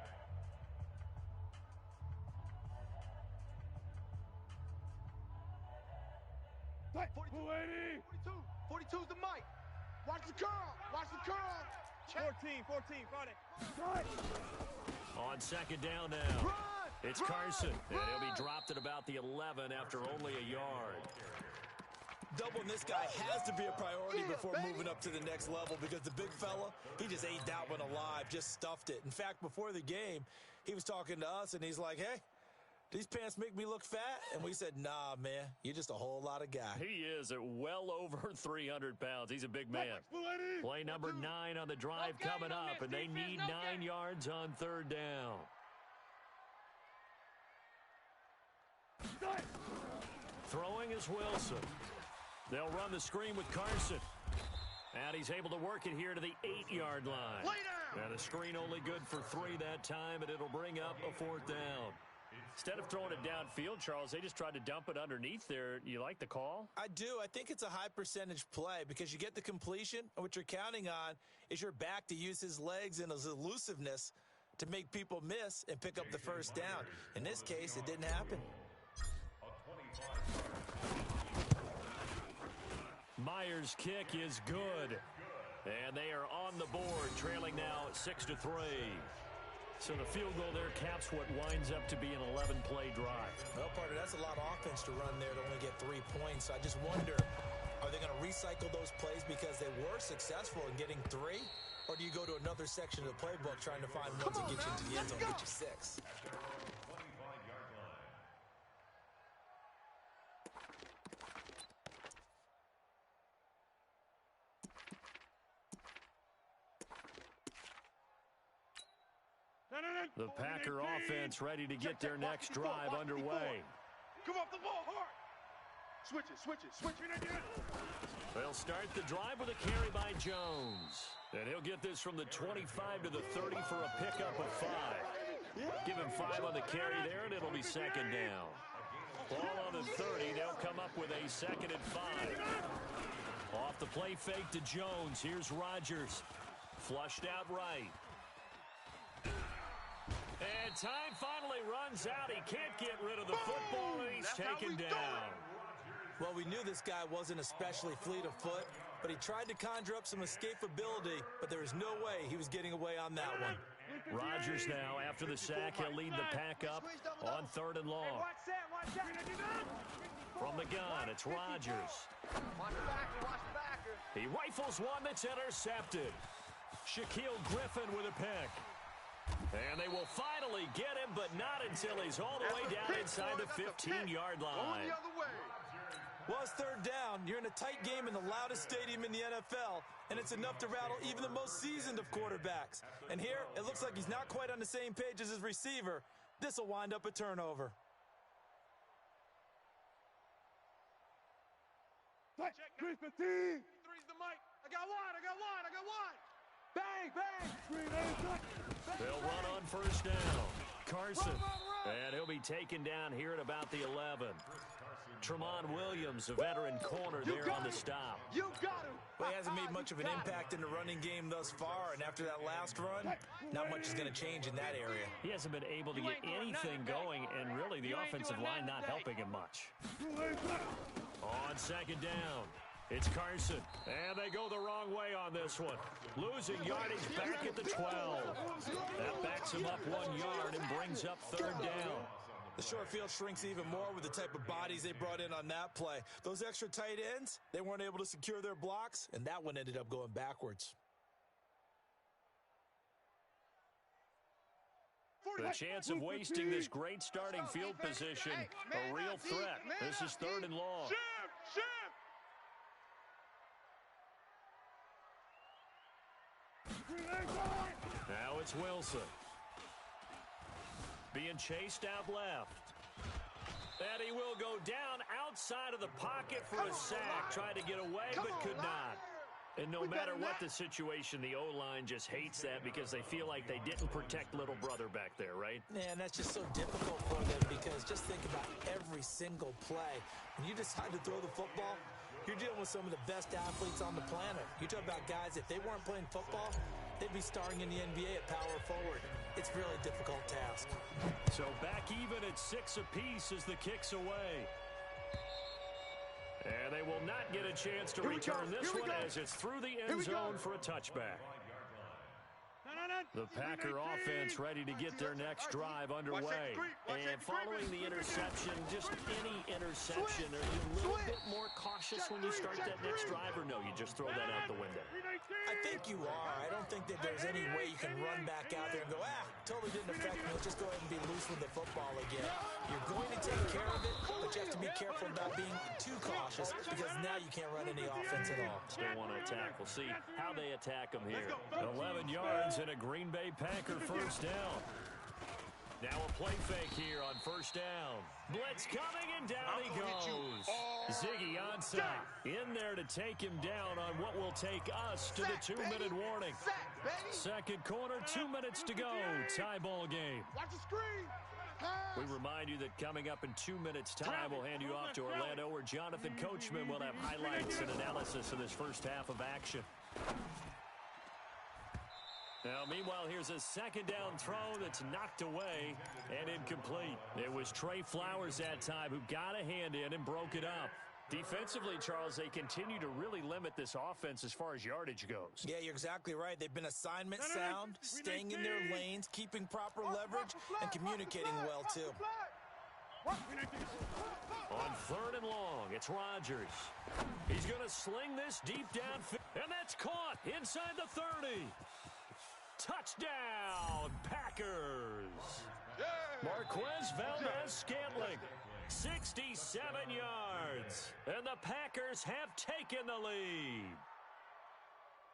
Hey, 42. 42's the mic. Watch the curl. 14, got it. On 2nd down now, it's Carson, and he'll be dropped at about the 11 after only a yard. Doubling this guy has to be a priority before moving up to the next level, because the big fella, he just ate that one alive, just stuffed it. In fact, before the game, he was talking to us, and he's like, hey, these pants make me look fat? And we said, nah, man, you're just a whole lot of guy. He is at well over 300 pounds. He's a big man. Play number 9 on the drive coming up, and they need 9 yards on 3rd down. Throwing is Wilson. They'll run the screen with Carson. And he's able to work it here to the 8-yard line. And a screen only good for 3 that time, and it'll bring up a 4th down. Instead of throwing it downfield, Charles, they just tried to dump it underneath there. You like the call? I do. I think it's a high percentage play because you get the completion, and what you're counting on is your back to use his legs and his elusiveness to make people miss and pick up the first down. In this case, it didn't happen. Myers' kick is good. And they are on the board, trailing now 6-3. So the field goal there caps what winds up to be an 11-play drive. Well, partner, that's a lot of offense to run there to only get 3 points. So I just wonder, are they going to recycle those plays because they were successful in getting 3? Or do you go to another section of the playbook trying to find ones that get you into the end zone and get you 6? The Packer offense ready to get their next drive underway. Come off the ball hard. Switch it. They'll start the drive with a carry by Jones. And he'll get this from the 25 to the 30 for a pickup of 5. Give him 5 on the carry there, and it'll be 2nd down. Ball on the 30. They'll come up with a 2nd and 5. Off the play fake to Jones. Here's Rodgers. Flushed out right. And time finally runs out. He can't get rid of the football, and he's taken down. Well, we knew this guy wasn't especially fleet of foot, but he tried to conjure up some escapability, but there was no way he was getting away on that one. Rodgers now, after the sack, he'll lead the pack up on 3rd and long. From the gun, it's Rodgers. He rifles one that's intercepted. Shaquille Griffin with a pick. And they will finally get him, but not until he's all the way down inside the 15-yard line. Well, it's 3rd down. You're in a tight game in the loudest stadium in the NFL, and it's enough to rattle even the most seasoned of quarterbacks. And here, it looks like he's not quite on the same page as his receiver. This will wind up a turnover. Check 3 for 3. 3's the mic. I got one. Bang. They'll run on 1st down. Carson. And he'll be taken down here at about the 11. Tremont Williams, a veteran corner there on the stop. You got him. Well, he hasn't made much of an impact in the running game thus far, and after that last run, not much is going to change in that area. He hasn't been able to get anything going, and really the offensive line not helping him much. On 2nd down, it's Carson, and they go the wrong way on this one. Losing yardage back at the 12. That backs him up 1 yard and brings up 3rd down. The short field shrinks even more with the type of bodies they brought in on that play. Those extra tight ends, they weren't able to secure their blocks, and that one ended up going backwards. The chance of wasting this great starting field position, a real threat. This is 3rd and long. Shift. Now it's Wilson. Being chased out left. And he will go down outside of the pocket for a sack. Tried to get away, but could not. And no matter what the situation, the O-line just hates that because they feel like they didn't protect little brother back there, right? Man, that's just so difficult for them because just think about every single play. When you decide to throw the football, you're dealing with some of the best athletes on the planet. You talk about guys, if they weren't playing football, they'd be starring in the NBA at power forward. It's really a difficult task. So back even at 6 apiece as the kick's away. And they will not get a chance to return this one as it's through the end zone for a touchback. The Packer offense ready to get their next drive underway. And following the interception, just any interception, are you a little bit more cautious when you start that next drive, or no, you just throw that out the window? I think you are. I don't think that there's any way you can run back out there and go, totally didn't affect me. Let's just go ahead and be loose with the football again. You're going to take care of it, but you have to be careful about being too cautious because now you can't run any offense at all. Still want to attack. We'll see how they attack them here. 11 yards and a Green Bay Packer 1st down. Now a play fake here on first down. Blitz coming, and down he goes. Ziggy Ansah in there to take him down on what will take us to the 2-minute warning. Second quarter, 2 minutes to go. Tie ball game. Watch the screen. We remind you that coming up in 2 minutes' time, we'll hand you off to Orlando, where Jonathan Coachman will have highlights and analysis of this first half of action. Now, meanwhile, here's a second down throw that's knocked away and incomplete. It was Trey Flowers that time who got a hand in and broke it up. Defensively, Charles, they continue to really limit this offense as far as yardage goes. Yeah, you're exactly right. They've been assignment sound, staying in their lanes, keeping proper leverage, and communicating well, too. On third and long, it's Rodgers. He's going to sling this deep downfield, and that's caught inside the 30. Touchdown, Packers. Marquez Valdez-Scantling, 67 yards, and the Packers have taken the lead.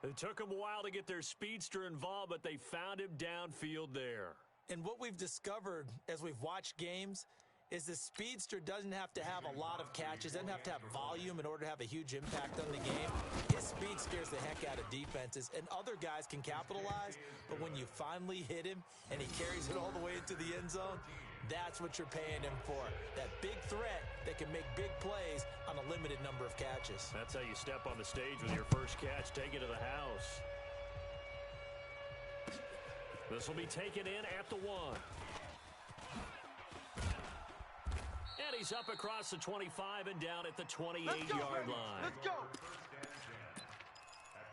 It took them a while to get their speedster involved, but they found him downfield there. And what we've discovered as we've watched games is the speedster doesn't have to have a lot of catches, doesn't have to have volume in order to have a huge impact on the game. His speed scares the heck out of defenses, and other guys can capitalize, but when you finally hit him and he carries it all the way into the end zone, that's what you're paying him for. That big threat that can make big plays on a limited number of catches. That's how you step on the stage with your first catch, take it to the house. This will be taken in at the 1. And he's up across the 25 and down at the 28-yard line. Let's go. At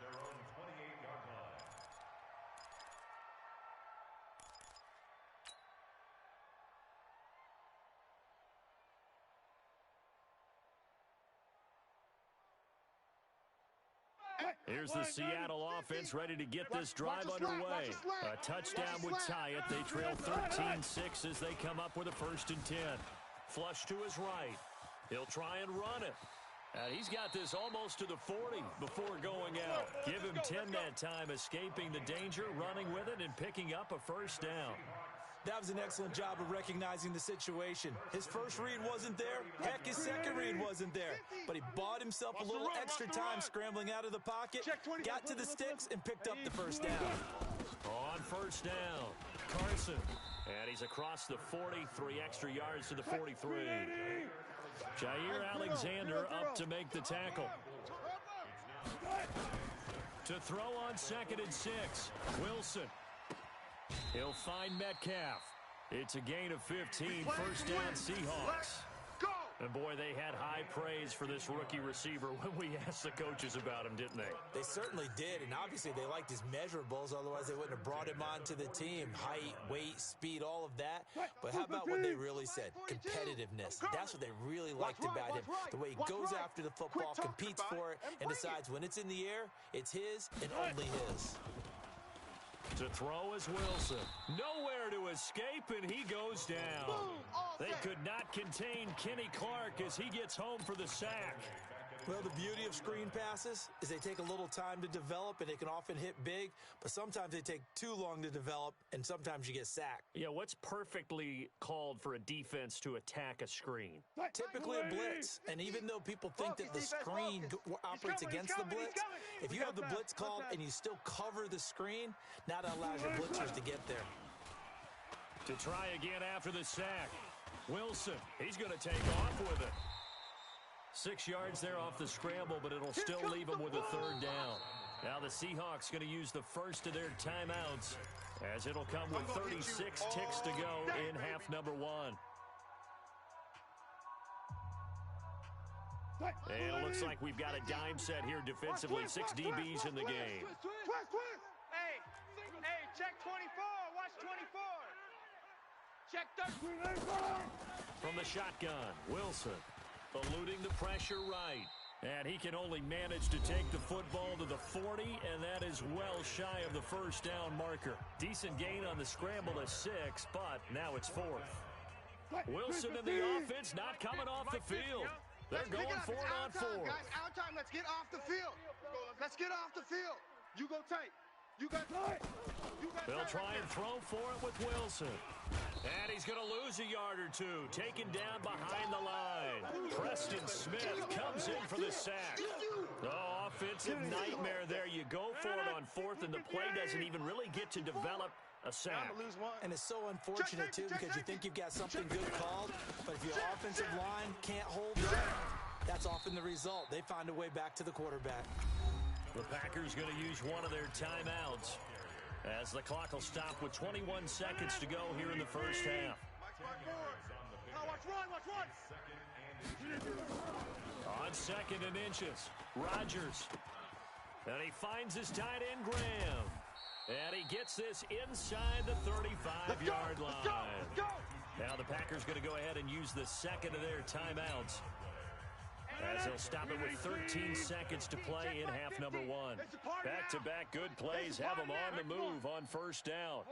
their own 28-yard line. Here's the Seattle offense ready to get this drive underway. A touchdown would tie it. They trail 13-6 as they come up with a 1st and 10. Flush to his right. He'll try and run it. And he's got this almost to the 40 before going out. Give him 10 that time, escaping the danger, running with it, and picking up a 1st down. That was an excellent job of recognizing the situation. His first read wasn't there. Heck, his second read wasn't there. But he bought himself a little extra time scrambling out of the pocket, got to the sticks, and picked up the 1st down. On 1st down, Carson. And he's across the 40, 3 extra yards to the 43. Jair Alexander up to make the tackle. To throw on 2nd and 6, Wilson. He'll find Metcalf. It's a gain of 15, 1st down Seahawks. And boy, they had high praise for this rookie receiver when we asked the coaches about him, didn't they? They certainly did, and obviously they liked his measurables, otherwise they wouldn't have brought him onto the team. Height, weight, speed, all of that. But how about what they really said? Competitiveness. That's what they really liked about him. The way he goes after the football, competes for it, and decides when it's in the air, it's his and only his. To throw is Wilson. Nowhere to escape, and he goes down. They could not contain Kenny Clark as he gets home for the sack. Well, the beauty of screen passes is they take a little time to develop, and they can often hit big, but sometimes they take too long to develop, and sometimes you get sacked. Yeah, what's perfectly called for a defense to attack a screen? Typically a blitz, and even though people think that the screen operates against the blitz, if you have the blitz called and you still cover the screen, now that allows your blitzers to get there. To try again after the sack, Wilson, he's going to take off with it. 6 yards there off the scramble, but it'll still leave them with a 3rd down. Now the Seahawks going to use the first of their timeouts, as it'll come with 36 ticks to go in half number 1. And it looks like we've got a dime set here defensively. 6 DBs in the game. Hey, check 24. Watch 24. Check 34. From the shotgun, Wilson eluding the pressure right. And he can only manage to take the football to the 40, and that is well shy of the 1st down marker. Decent gain on the scramble to 6, but now it's 4th. Wilson and the offense not coming off the field. They're going for it on 4th. Guys, our time. Let's get off the field. Let's get off the field. You go tight. You got They'll try and throw for it with Wilson. And he's going to lose a yard or two. Taken down behind the line. Preston Smith comes in for the sack. Oh, offensive nightmare there. You go for it on fourth, and the play doesn't even really get to develop a sack. And it's so unfortunate, too, because you think you've got something good called, but if your offensive line can't hold up, that's often the result. They find a way back to the quarterback. The Packers going to use one of their timeouts as the clock will stop with 21 seconds to go here in the first half. Watch one. On second and inches, Rodgers. And he finds his tight end, Graham. And he gets this inside the 35-yard line. Let's go. Now the Packers going to go ahead and use the second of their timeouts, as they'll stop it with 13 seconds to play in half number one. Back-to-back good plays have them on the move on first down.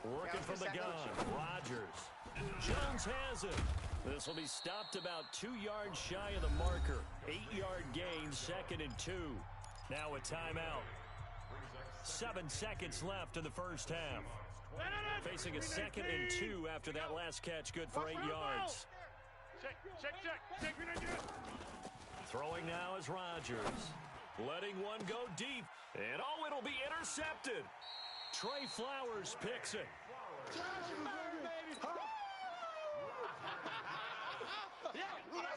Working from the gun, Rodgers. Jones has it. This will be stopped about 2 yards shy of the marker. 8-yard gain, second and 2. Now a timeout. 7 seconds left in the first half. Facing a second and 2 after that last catch, good for 8 yards. Check. Throwing now is Rodgers. Letting one go deep. And oh, it'll be intercepted. Trey Flowers picks it.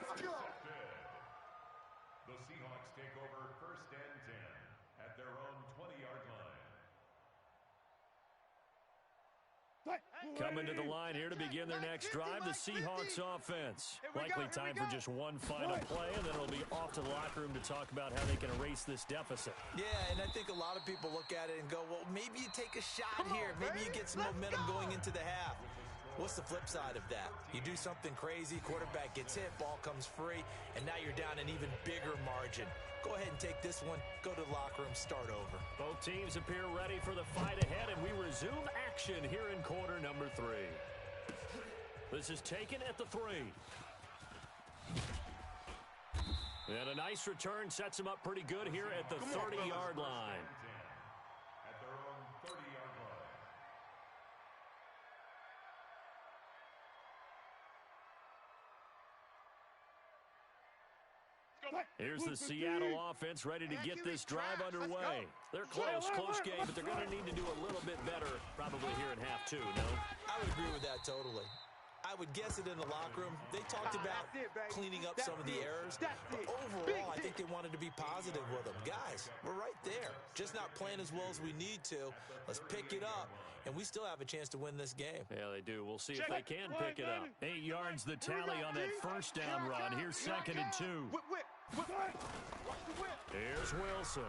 Let's go. The Seahawks take over first and 10 at their own 20-yard line. Coming to the line here to begin their next drive, the Seahawks offense. Likely time for just one final play, and then it'll be off to the locker room to talk about how they can erase this deficit. Yeah, and I think a lot of people look at it and go, well, maybe you take a shot here. Maybe you get some momentum going into the half. What's the flip side of that? You do something crazy, quarterback gets hit, ball comes free, and now you're down an even bigger margin. Go ahead and take this one, go to the locker room, start over. Both teams appear ready for the fight ahead, and we resume action here in quarter number 3. This is taken at the 3. And a nice return sets him up pretty good here at the 30-yard line. At their own 30-yard line. Here's the Seattle offense ready to get this drive underway. They're close game, but they're going to need to do a little bit better probably here in half 2, no? I would agree with that totally. I would guess it in the locker room. They talked about cleaning up some of the errors, but overall, I think they wanted to be positive with them. Guys, we're right there. Just not playing as well as we need to. Let's pick it up, and we still have a chance to win this game. Yeah, they do. We'll see if they can pick it up. 8 yards the tally on that first down run. Here's second and 2. Here's Wilson.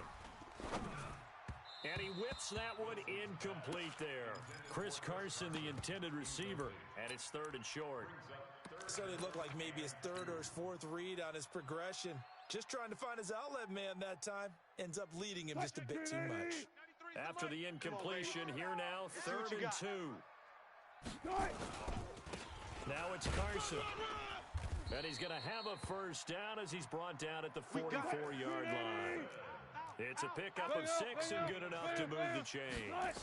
And he whips that one incomplete there. Chris Carson, the intended receiver, and it's third and short. So they look like maybe his third or his fourth read on his progression. Just trying to find his outlet man that time. Ends up leading him just a bit too much. After the incompletion, here now, third and 2. Now it's Carson. And he's going to have a first down as he's brought down at the 44-yard line. It's a pickup of 6 and good enough to move the chains.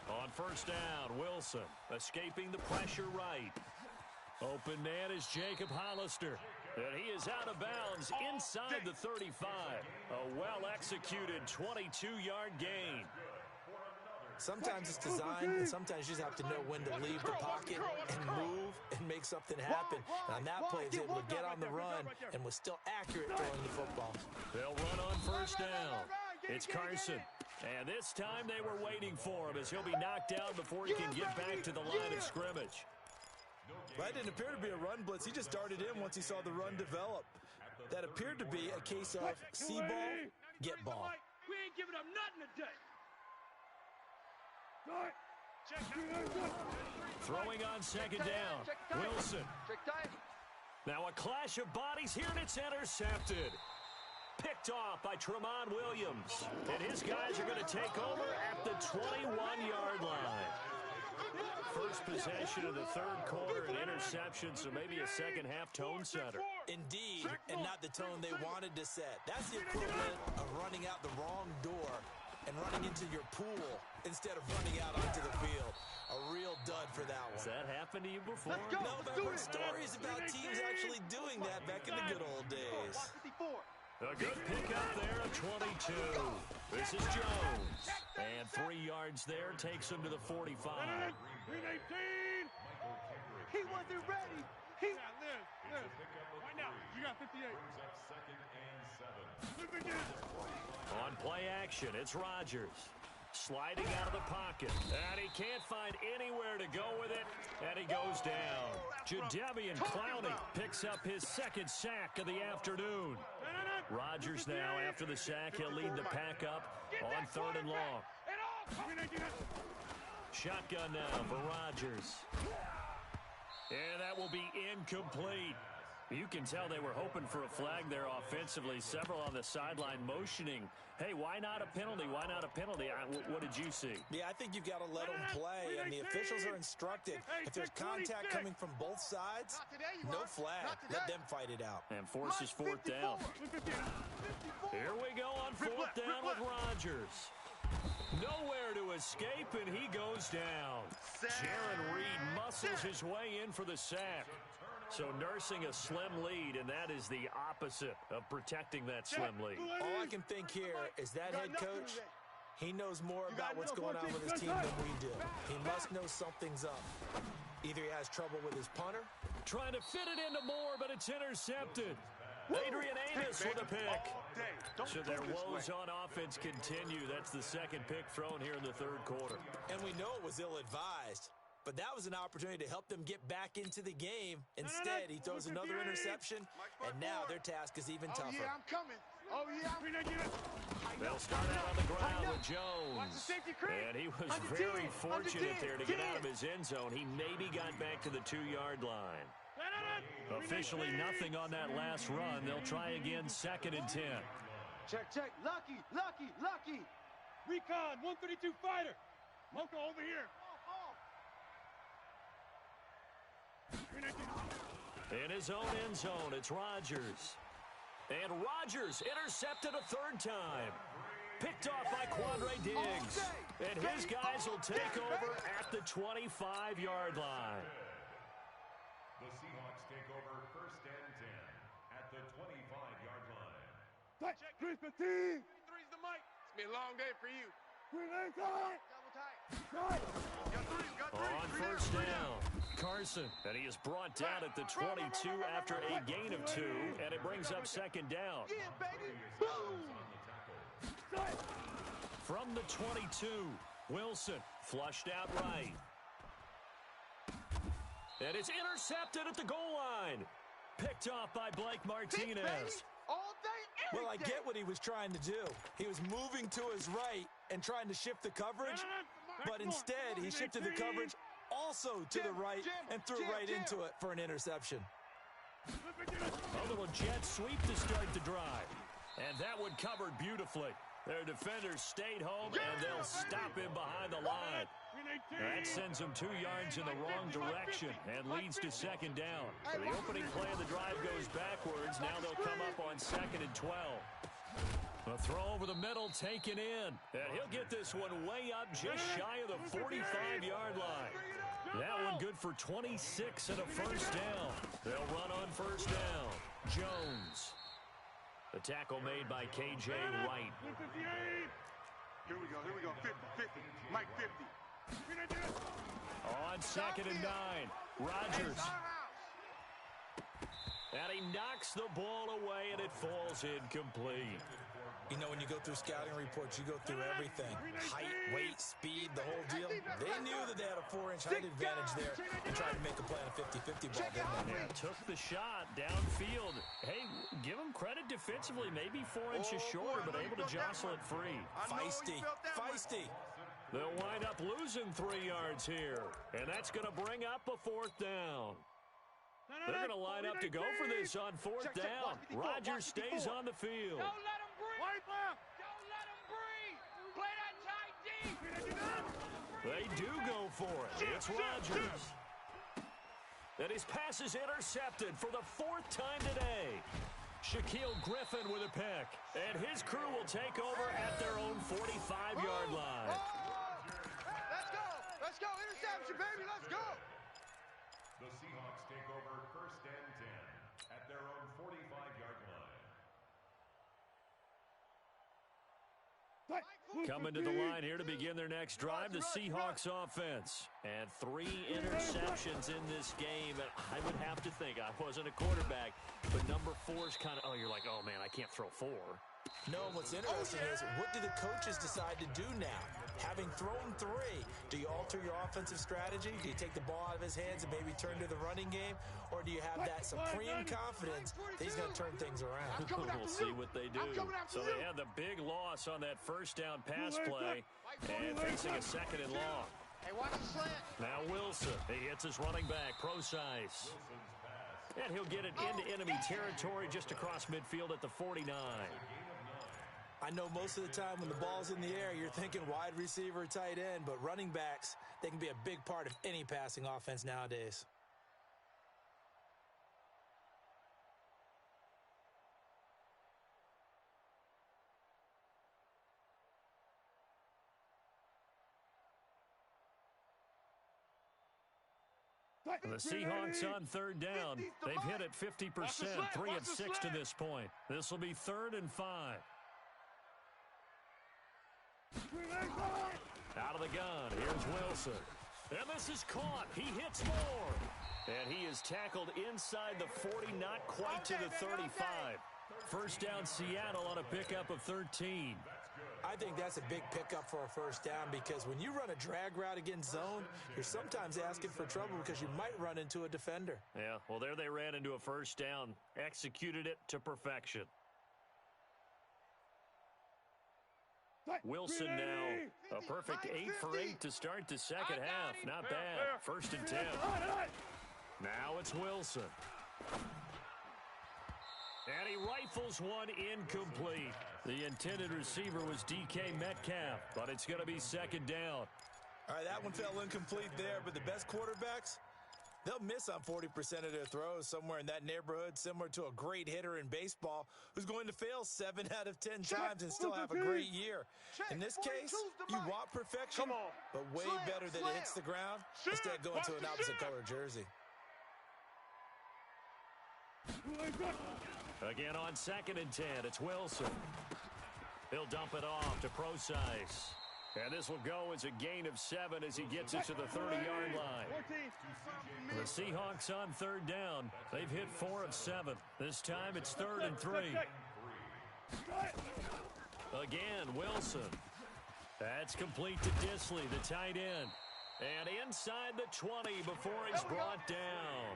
On first down, Wilson escaping the pressure right. Open man is Jacob Hollister. And he is out of bounds inside the 35. A well-executed 22-yard gain. Sometimes it's designed, and sometimes you just have to know when to leave the pocket and move and make something happen. And on that play, he was able to get on the run and was still accurate throwing the football. They'll run on first down. It's Carson. And this time they were waiting for him as he'll be knocked down before he can get back to the line of scrimmage. That didn't appear to be a run blitz. He just darted in once he saw the run develop. That appeared to be a case of see ball, get ball. We ain't giving up nothing today. Throwing on second down. Wilson. Now a clash of bodies here, and it's intercepted. Picked off by Tramon Williams. And his guys are going to take over at the 21-yard line. First possession of the third quarter, an interception, so maybe a second half tone setter. Indeed, and not the tone they wanted to set. That's the equivalent of running out the wrong door and running into your pool instead of running out onto the field. A real dud for that one. Has that happened to you before? No, but I've heard stories about teams actually doing that back in the good old days. A good pickup there at 22. This is Jones. And 3 yards there takes him to the 45. 319. He wasn't ready. He Right now, you got 58. Brings up second and 7. Look again. On play action, it's Rodgers. Sliding out of the pocket. And he can't find anywhere to go with it. And he goes down. Jadeveon Clowney picks up his second sack of the afternoon. Rodgers now, after the sack, he'll lead the pack up on 3rd and long. Shotgun now for Rodgers. And that will be incomplete. You can tell they were hoping for a flag there offensively. Several on the sideline motioning. Hey, why not a penalty? Why not a penalty? What did you see? Yeah, I think you've got to let them play, and the officials are instructed. If there's contact coming from both sides, no flag. Let them fight it out. And forces 4th down. Here we go on 4th down with Rodgers. Nowhere to escape, and he goes down. Jaron Reed muscles his way in for the sack. So nursing a slim lead, and that is the opposite of protecting that slim lead. All I can think here is that head coach, he knows more about what's going on with his team than we do. He must know something's up. Either he has trouble with his punter. Trying to fit it into Moore, but it's intercepted. Adrian Amos with a pick. So their woes on offense continue. That's the second pick thrown here in the 3rd quarter. And we know it was ill-advised. But that was an opportunity to help them get back into the game. Instead, he throws another interception, and now their task is even tougher. Oh, yeah, I'm coming. Oh, yeah. They'll start out on the ground with Jones. And he was very fortunate there to get out of his end zone. He maybe got back to the 2-yard line. Officially nothing on that last run. They'll try again 2nd and 10. Check. Lucky. Recon, 132 fighter. Mocha over here. In his own end zone, it's Rodgers. And Rodgers intercepted a 3rd time. Picked off by Quandre Diggs. And his guys will take over at the 25-yard line. The Seahawks take over 1st and 10 at the 25-yard line. Check. 315. 3's the mic. It's been a long day for you. 319. Double tight. On 1st down, Carson. And he is brought down at the 22 after a gain of 2. And it brings up 2nd down. Yeah, baby. Boom. From the 22, Wilson flushed out right. And it's intercepted at the goal line. Picked off by Blake Martinez. All day, every Well, I day. get what he was trying to do. He was moving to his right and trying to shift the coverage, but instead he shifted the coverage also to the right and threw right into it for an interception. A little jet sweep to start the drive. And that one covered beautifully. Their defenders stayed home, and they'll stop him behind the line. That sends them 2 yards in the wrong direction and leads to 2nd down. So the opening play of the drive goes backwards. Now they'll come up on 2nd and 12. A throw over the middle taken in. And he'll get this one way up just shy of the 45-yard line. That one good for 26 and a 1st down. They'll run on 1st down. Jones. The tackle made by K.J. Wright. Here we go. 50. Mike 50. On 2nd and 9, Rodgers. And he knocks the ball away, and it falls incomplete. You know, when you go through scouting reports, you go through everything. Height, weight, speed, the whole deal. They knew that they had a 4-inch height advantage there and tried to make a play on a 50-50 ball, didn't they? Yeah, took the shot downfield. Hey, give him credit defensively. Maybe 4 inches shorter, but able to jostle it free. Feisty. They'll wind up losing 3 yards here. And that's going to bring up a 4th down. They're going to line up to go for this on 4th down. Rodgers stays on the field. Don't let him breathe. Right left. Don't let him breathe. Play that tight deep. They do go for it. It's Rodgers. And his pass is intercepted for the 4th time today. Shaquille Griffin with a pick. And his crew will take over at their own 45-yard line. Let's go. Let's go. Interception, baby. Let's go. The Seahawks take over 1st and 10 at their own 45-yard line. Coming to the line here to begin their next drive, the Seahawks offense. And 3 interceptions in this game. And I would have to think, I wasn't a quarterback, but number 4 is kind of, you're like, oh, man, I can't throw 4. No, what's interesting is, what do the coaches decide to do now? Having thrown 3, do you alter your offensive strategy? Do you take the ball out of his hands and maybe turn to the running game? Or do you have that supreme confidence that he's going to turn things around? We'll see what they do. So they had the big loss on that 1st down pass play and facing a 2nd and long. Hey, watch the slant. Now Wilson, he hits his running back, Procise. And he'll get it into enemy territory just across midfield at the 49. I know most of the time when the ball's in the air, you're thinking wide receiver, tight end, but running backs, they can be a big part of any passing offense nowadays. The Seahawks on 3rd down. They've hit it 50%, 3 of 6 to this point. This will be 3rd and 5. Out of the gun, here's Wilson. And this is caught. He hits more. And he is tackled inside the 40, not quite to the 35. 1st down Seattle on a pickup of 13. I think that's a big pickup for a 1st down because when you run a drag route against zone, you're sometimes asking for trouble because you might run into a defender. Yeah, well, there they ran into a 1st down, executed it to perfection. Wilson now, a perfect 8 for 8 to start the 2nd half. Not bad. 1st and 10. Now it's Wilson. And he rifles one incomplete. The intended receiver was DK Metcalf, but it's going to be 2nd down. All right, that one fell incomplete there, but the best quarterbacks, they'll miss on 40% of their throws, somewhere in that neighborhood, similar to a great hitter in baseball who's going to fail 7 out of 10 times and still have a great year. In this case, you want perfection, but way better that it hits the ground instead of going to an opposite color jersey. Again on 2nd and 10, it's Wilson. He'll dump it off to Procise. And this will go as a gain of 7 as he gets it to the 30-yard line. The Seahawks on 3rd down. They've hit 4 of 7. This time it's 3rd and 3. Again, Wilson. That's complete to Disley, the tight end. And inside the 20 before he's brought down.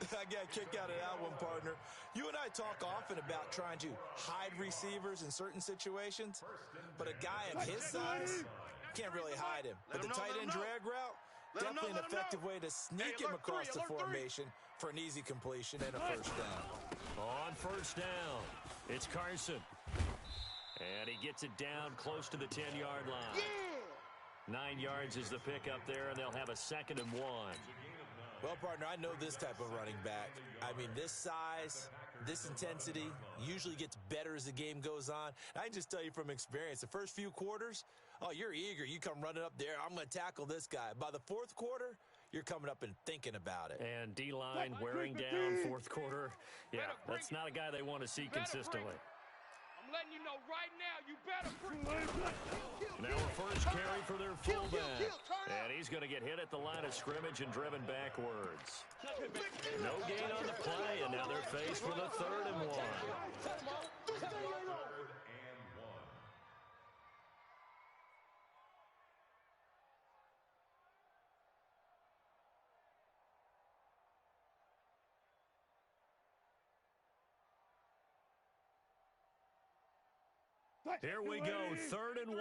I got a kick out of that one, partner. You and I talk often about trying to hide receivers in certain situations, but a guy of his size can't really hide him. But the tight end drag route, definitely an effective way to sneak him across the formation for an easy completion and a 1st down. On 1st down, it's Carson. And he gets it down close to the 10-yard line. 9 yards is the pickup there, and they'll have a 2nd and 1. Well, partner, I know this type of running back. I mean, this size, this intensity usually gets better as the game goes on. I can just tell you from experience, the first few quarters, oh, you're eager. You come running up there, I'm going to tackle this guy. By the 4th quarter, you're coming up and thinking about it. And D-line wearing down 4th quarter. Yeah, that's not a guy they want to see consistently. I'm letting you know right now, you better bring. Now a first carry for their fullback. And he's going to get hit at the line of scrimmage and driven backwards. No gain on the play, and now they're faced with a 3rd and 1. Here we go, 3rd and 1.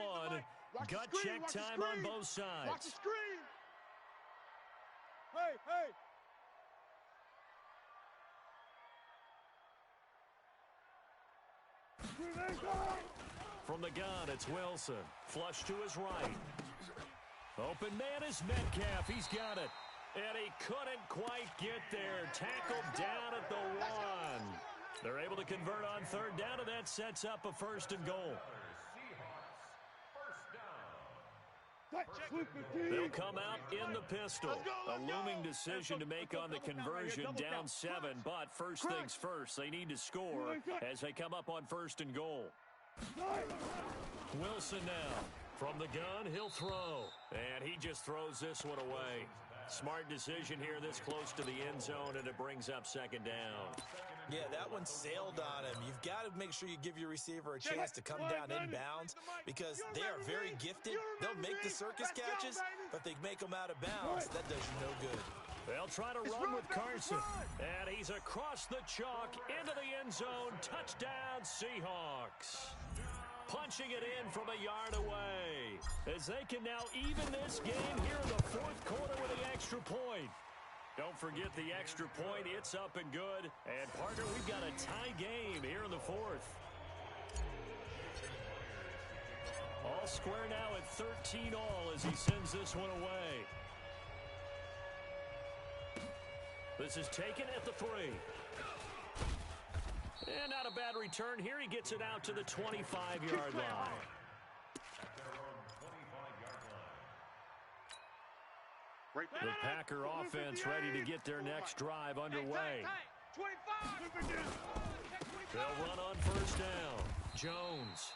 Gut check time on both sides. Watch the screen. Hey, hey. From the gun, it's Wilson. Flush to his right. Open man is Metcalf. He's got it. And he couldn't quite get there. Tackled down at the 1. They're able to convert on third down, and that sets up a 1st and goal. They'll come out in the pistol. A looming decision to make on the conversion, down 7. But first things first, they need to score as they come up on 1st and goal. Wilson now. From the gun, he'll throw. And he just throws this one away. Smart decision here this close to the end zone, and it brings up 2nd down. Yeah, that one sailed on him. You've got to make sure you give your receiver a chance to come down inbounds because they are very gifted. They'll make the circus catches, but they make them out of bounds. That does you no good. They'll try to run with Carson. And he's across the chalk into the end zone. Touchdown, Seahawks. Punching it in from a yard away as they can now even this game here in the 4th quarter with the extra point. Don't forget the extra point. It's up and good. And, partner, we've got a tie game here in the 4th. All square now at 13 all as he sends this one away. This is taken at the 3. And not a bad return here. He gets it out to the 25-yard line. The Packer offense ready to get their next drive underway. They'll run on 1st down. Jones.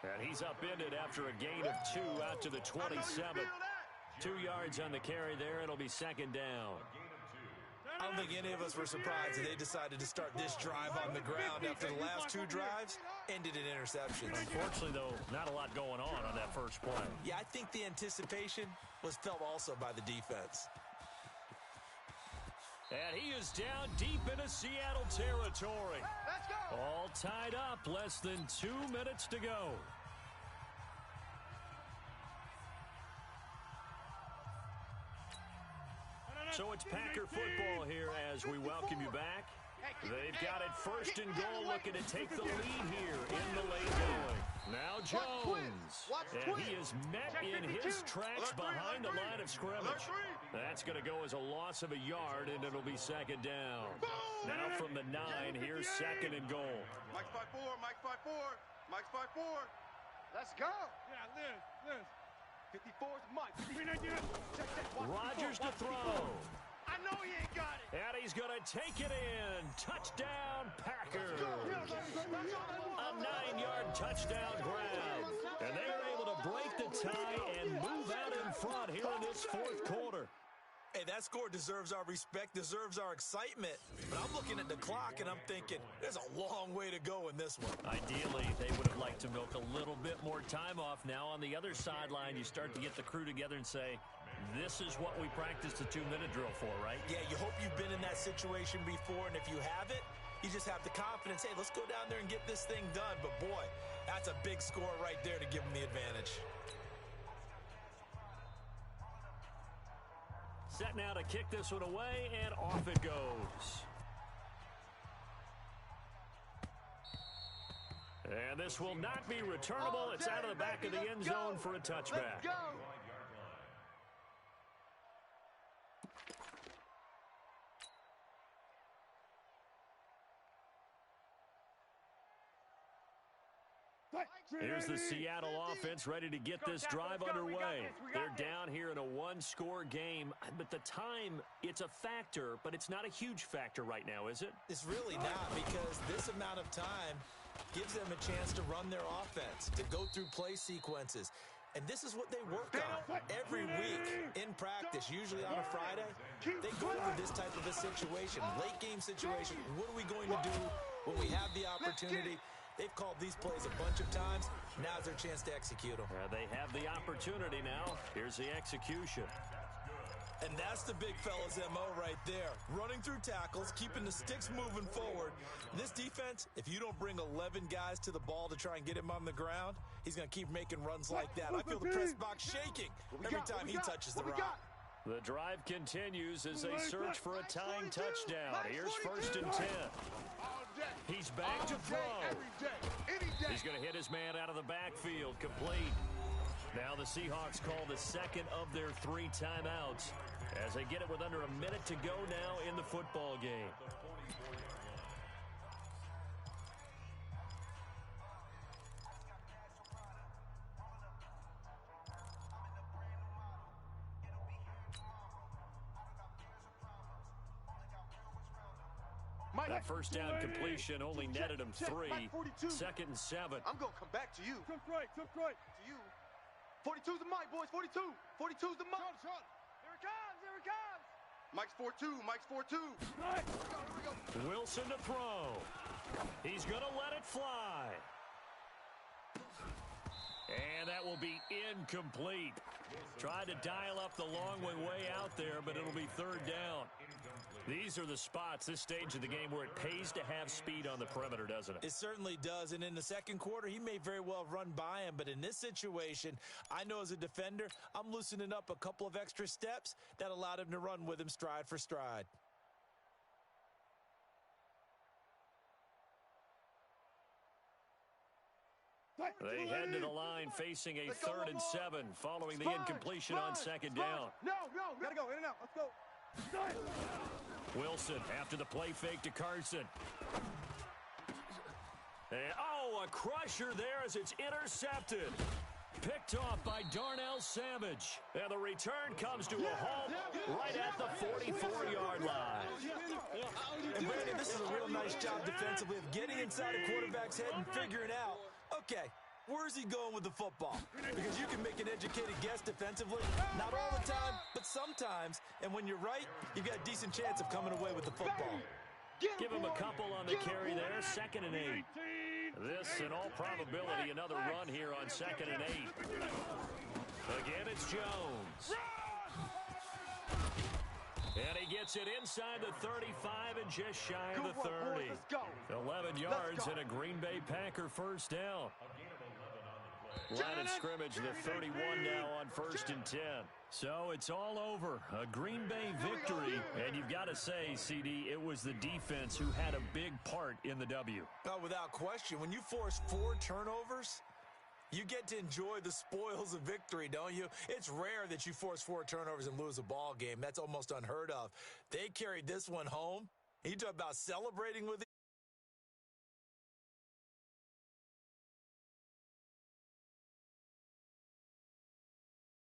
And he's upended after a gain of 2 out to the 27. 2 yards on the carry there. It'll be 2nd down. I don't think any of us were surprised that they decided to start this drive on the ground after the last 2 drives ended in interceptions. Unfortunately, though, not a lot going on that first play. Yeah, I think the anticipation was felt also by the defense. And he is down deep into Seattle territory. Let's go. All tied up, less than 2 minutes to go. So it's Packer football here as we welcome you back. They've got it 1st and goal, looking to take the lead here in the late going. Now Jones, and he is met in his tracks behind the line of scrimmage. That's going to go as a loss of a yard, and it'll be 2nd down. Now from the 9, here's 2nd and goal. Mike's 5-4, Mike's 5-4, Mike's 5-4. Let's go. Yeah, Liz. 54's Mike. Rodgers to throw. I know he ain't got it. And he's going to take it in. Touchdown, Packers. A 9-yard touchdown grab. And they are able to break the tie and move out in front here in this 4th quarter. Hey, that score deserves our respect, deserves our excitement. But I'm looking at the clock, and I'm thinking, there's a long way to go in this one. Ideally, they would have liked to milk a little bit more time off. Now, on the other sideline, you start to get the crew together and say, this is what we practiced the 2-minute drill for, right? Yeah, you hope you've been in that situation before, and if you haven't, you just have the confidence, hey, let's go down there and get this thing done. But, boy, that's a big score right there to give them the advantage. Set now to kick this one away, and off it goes. And this will not be returnable. It's out of the back of the end zone for a touchback. Let's go. Here's the Seattle offense ready to get this drive underway. They're down here in a 1-score game, but the time, it's a factor, but it's not a huge factor right now, is it? It's really not, because this amount of time gives them a chance to run their offense, to go through play sequences. And this is what they work on every week in practice, usually on a Friday. They go over this type of a situation, late game situation. What are we going to do when we have the opportunity? They've called these plays a bunch of times. Now's their chance to execute them. They have the opportunity now. Here's the execution. And that's the big fella's MO right there. Running through tackles, keeping the sticks moving forward. This defense, if you don't bring 11 guys to the ball to try and get him on the ground, he's going to keep making runs like that. I feel the press box shaking every time he touches the rock. The drive continues as they search for a tying touchdown. Here's 1st and 10. He's back to throw. He's going to hit his man out of the backfield, complete. Now the Seahawks call the second of their 3 timeouts. as they get it with under a minute to go now in the football game. That first down completion only netted him 3. 2nd and 7. I'm going to come back to you. Took right. To you. 42's the mic, boys. 42. 42's the mic. Shot. Here it comes. Mike's 4-2. Mike's 4-2. Right. Here we go. Wilson to throw. He's going to let it fly. And that will be incomplete. Tried to dial up the long way out there, but it'll be 3rd down. These are the spots, this stage of the game, where it pays to have speed on the perimeter, doesn't it? It certainly does, and in the second quarter, he may very well run by him, but in this situation, I know as a defender, I'm loosening up a couple of extra steps that allowed him to run with him stride for stride. They head to the line facing a 3rd and 7 following the incompletion on 2nd down. No. Gotta go. In and out. Let's go. Wilson after the play fake to Carson. And, a crusher there as it's intercepted. Picked off by Darnell Savage. And the return comes to a halt right at the 44-yard line. And Brandon, this is a real nice job defensively of getting inside a quarterback's head and figuring out, okay, where's he going with the football? Because you can make an educated guess defensively. Not all the time, but sometimes. And when you're right, you've got a decent chance of coming away with the football. Give him a couple on the carry there, 2nd and 8. This, in all probability, another run here on 2nd and 8. Again, it's Jones. And he gets it inside the 35 and just shy of the 30. 11 yards and a Green Bay Packer first down. Line of scrimmage, the 31 now on 1st and 10. So it's all over. A Green Bay victory. And you've got to say, CD, it was the defense who had a big part in the W. Oh, without question. When you force 4 turnovers, you get to enjoy the spoils of victory, don't you? It's rare that you force 4 turnovers and lose a ball game. That's almost unheard of. They carried this one home. You talk about celebrating with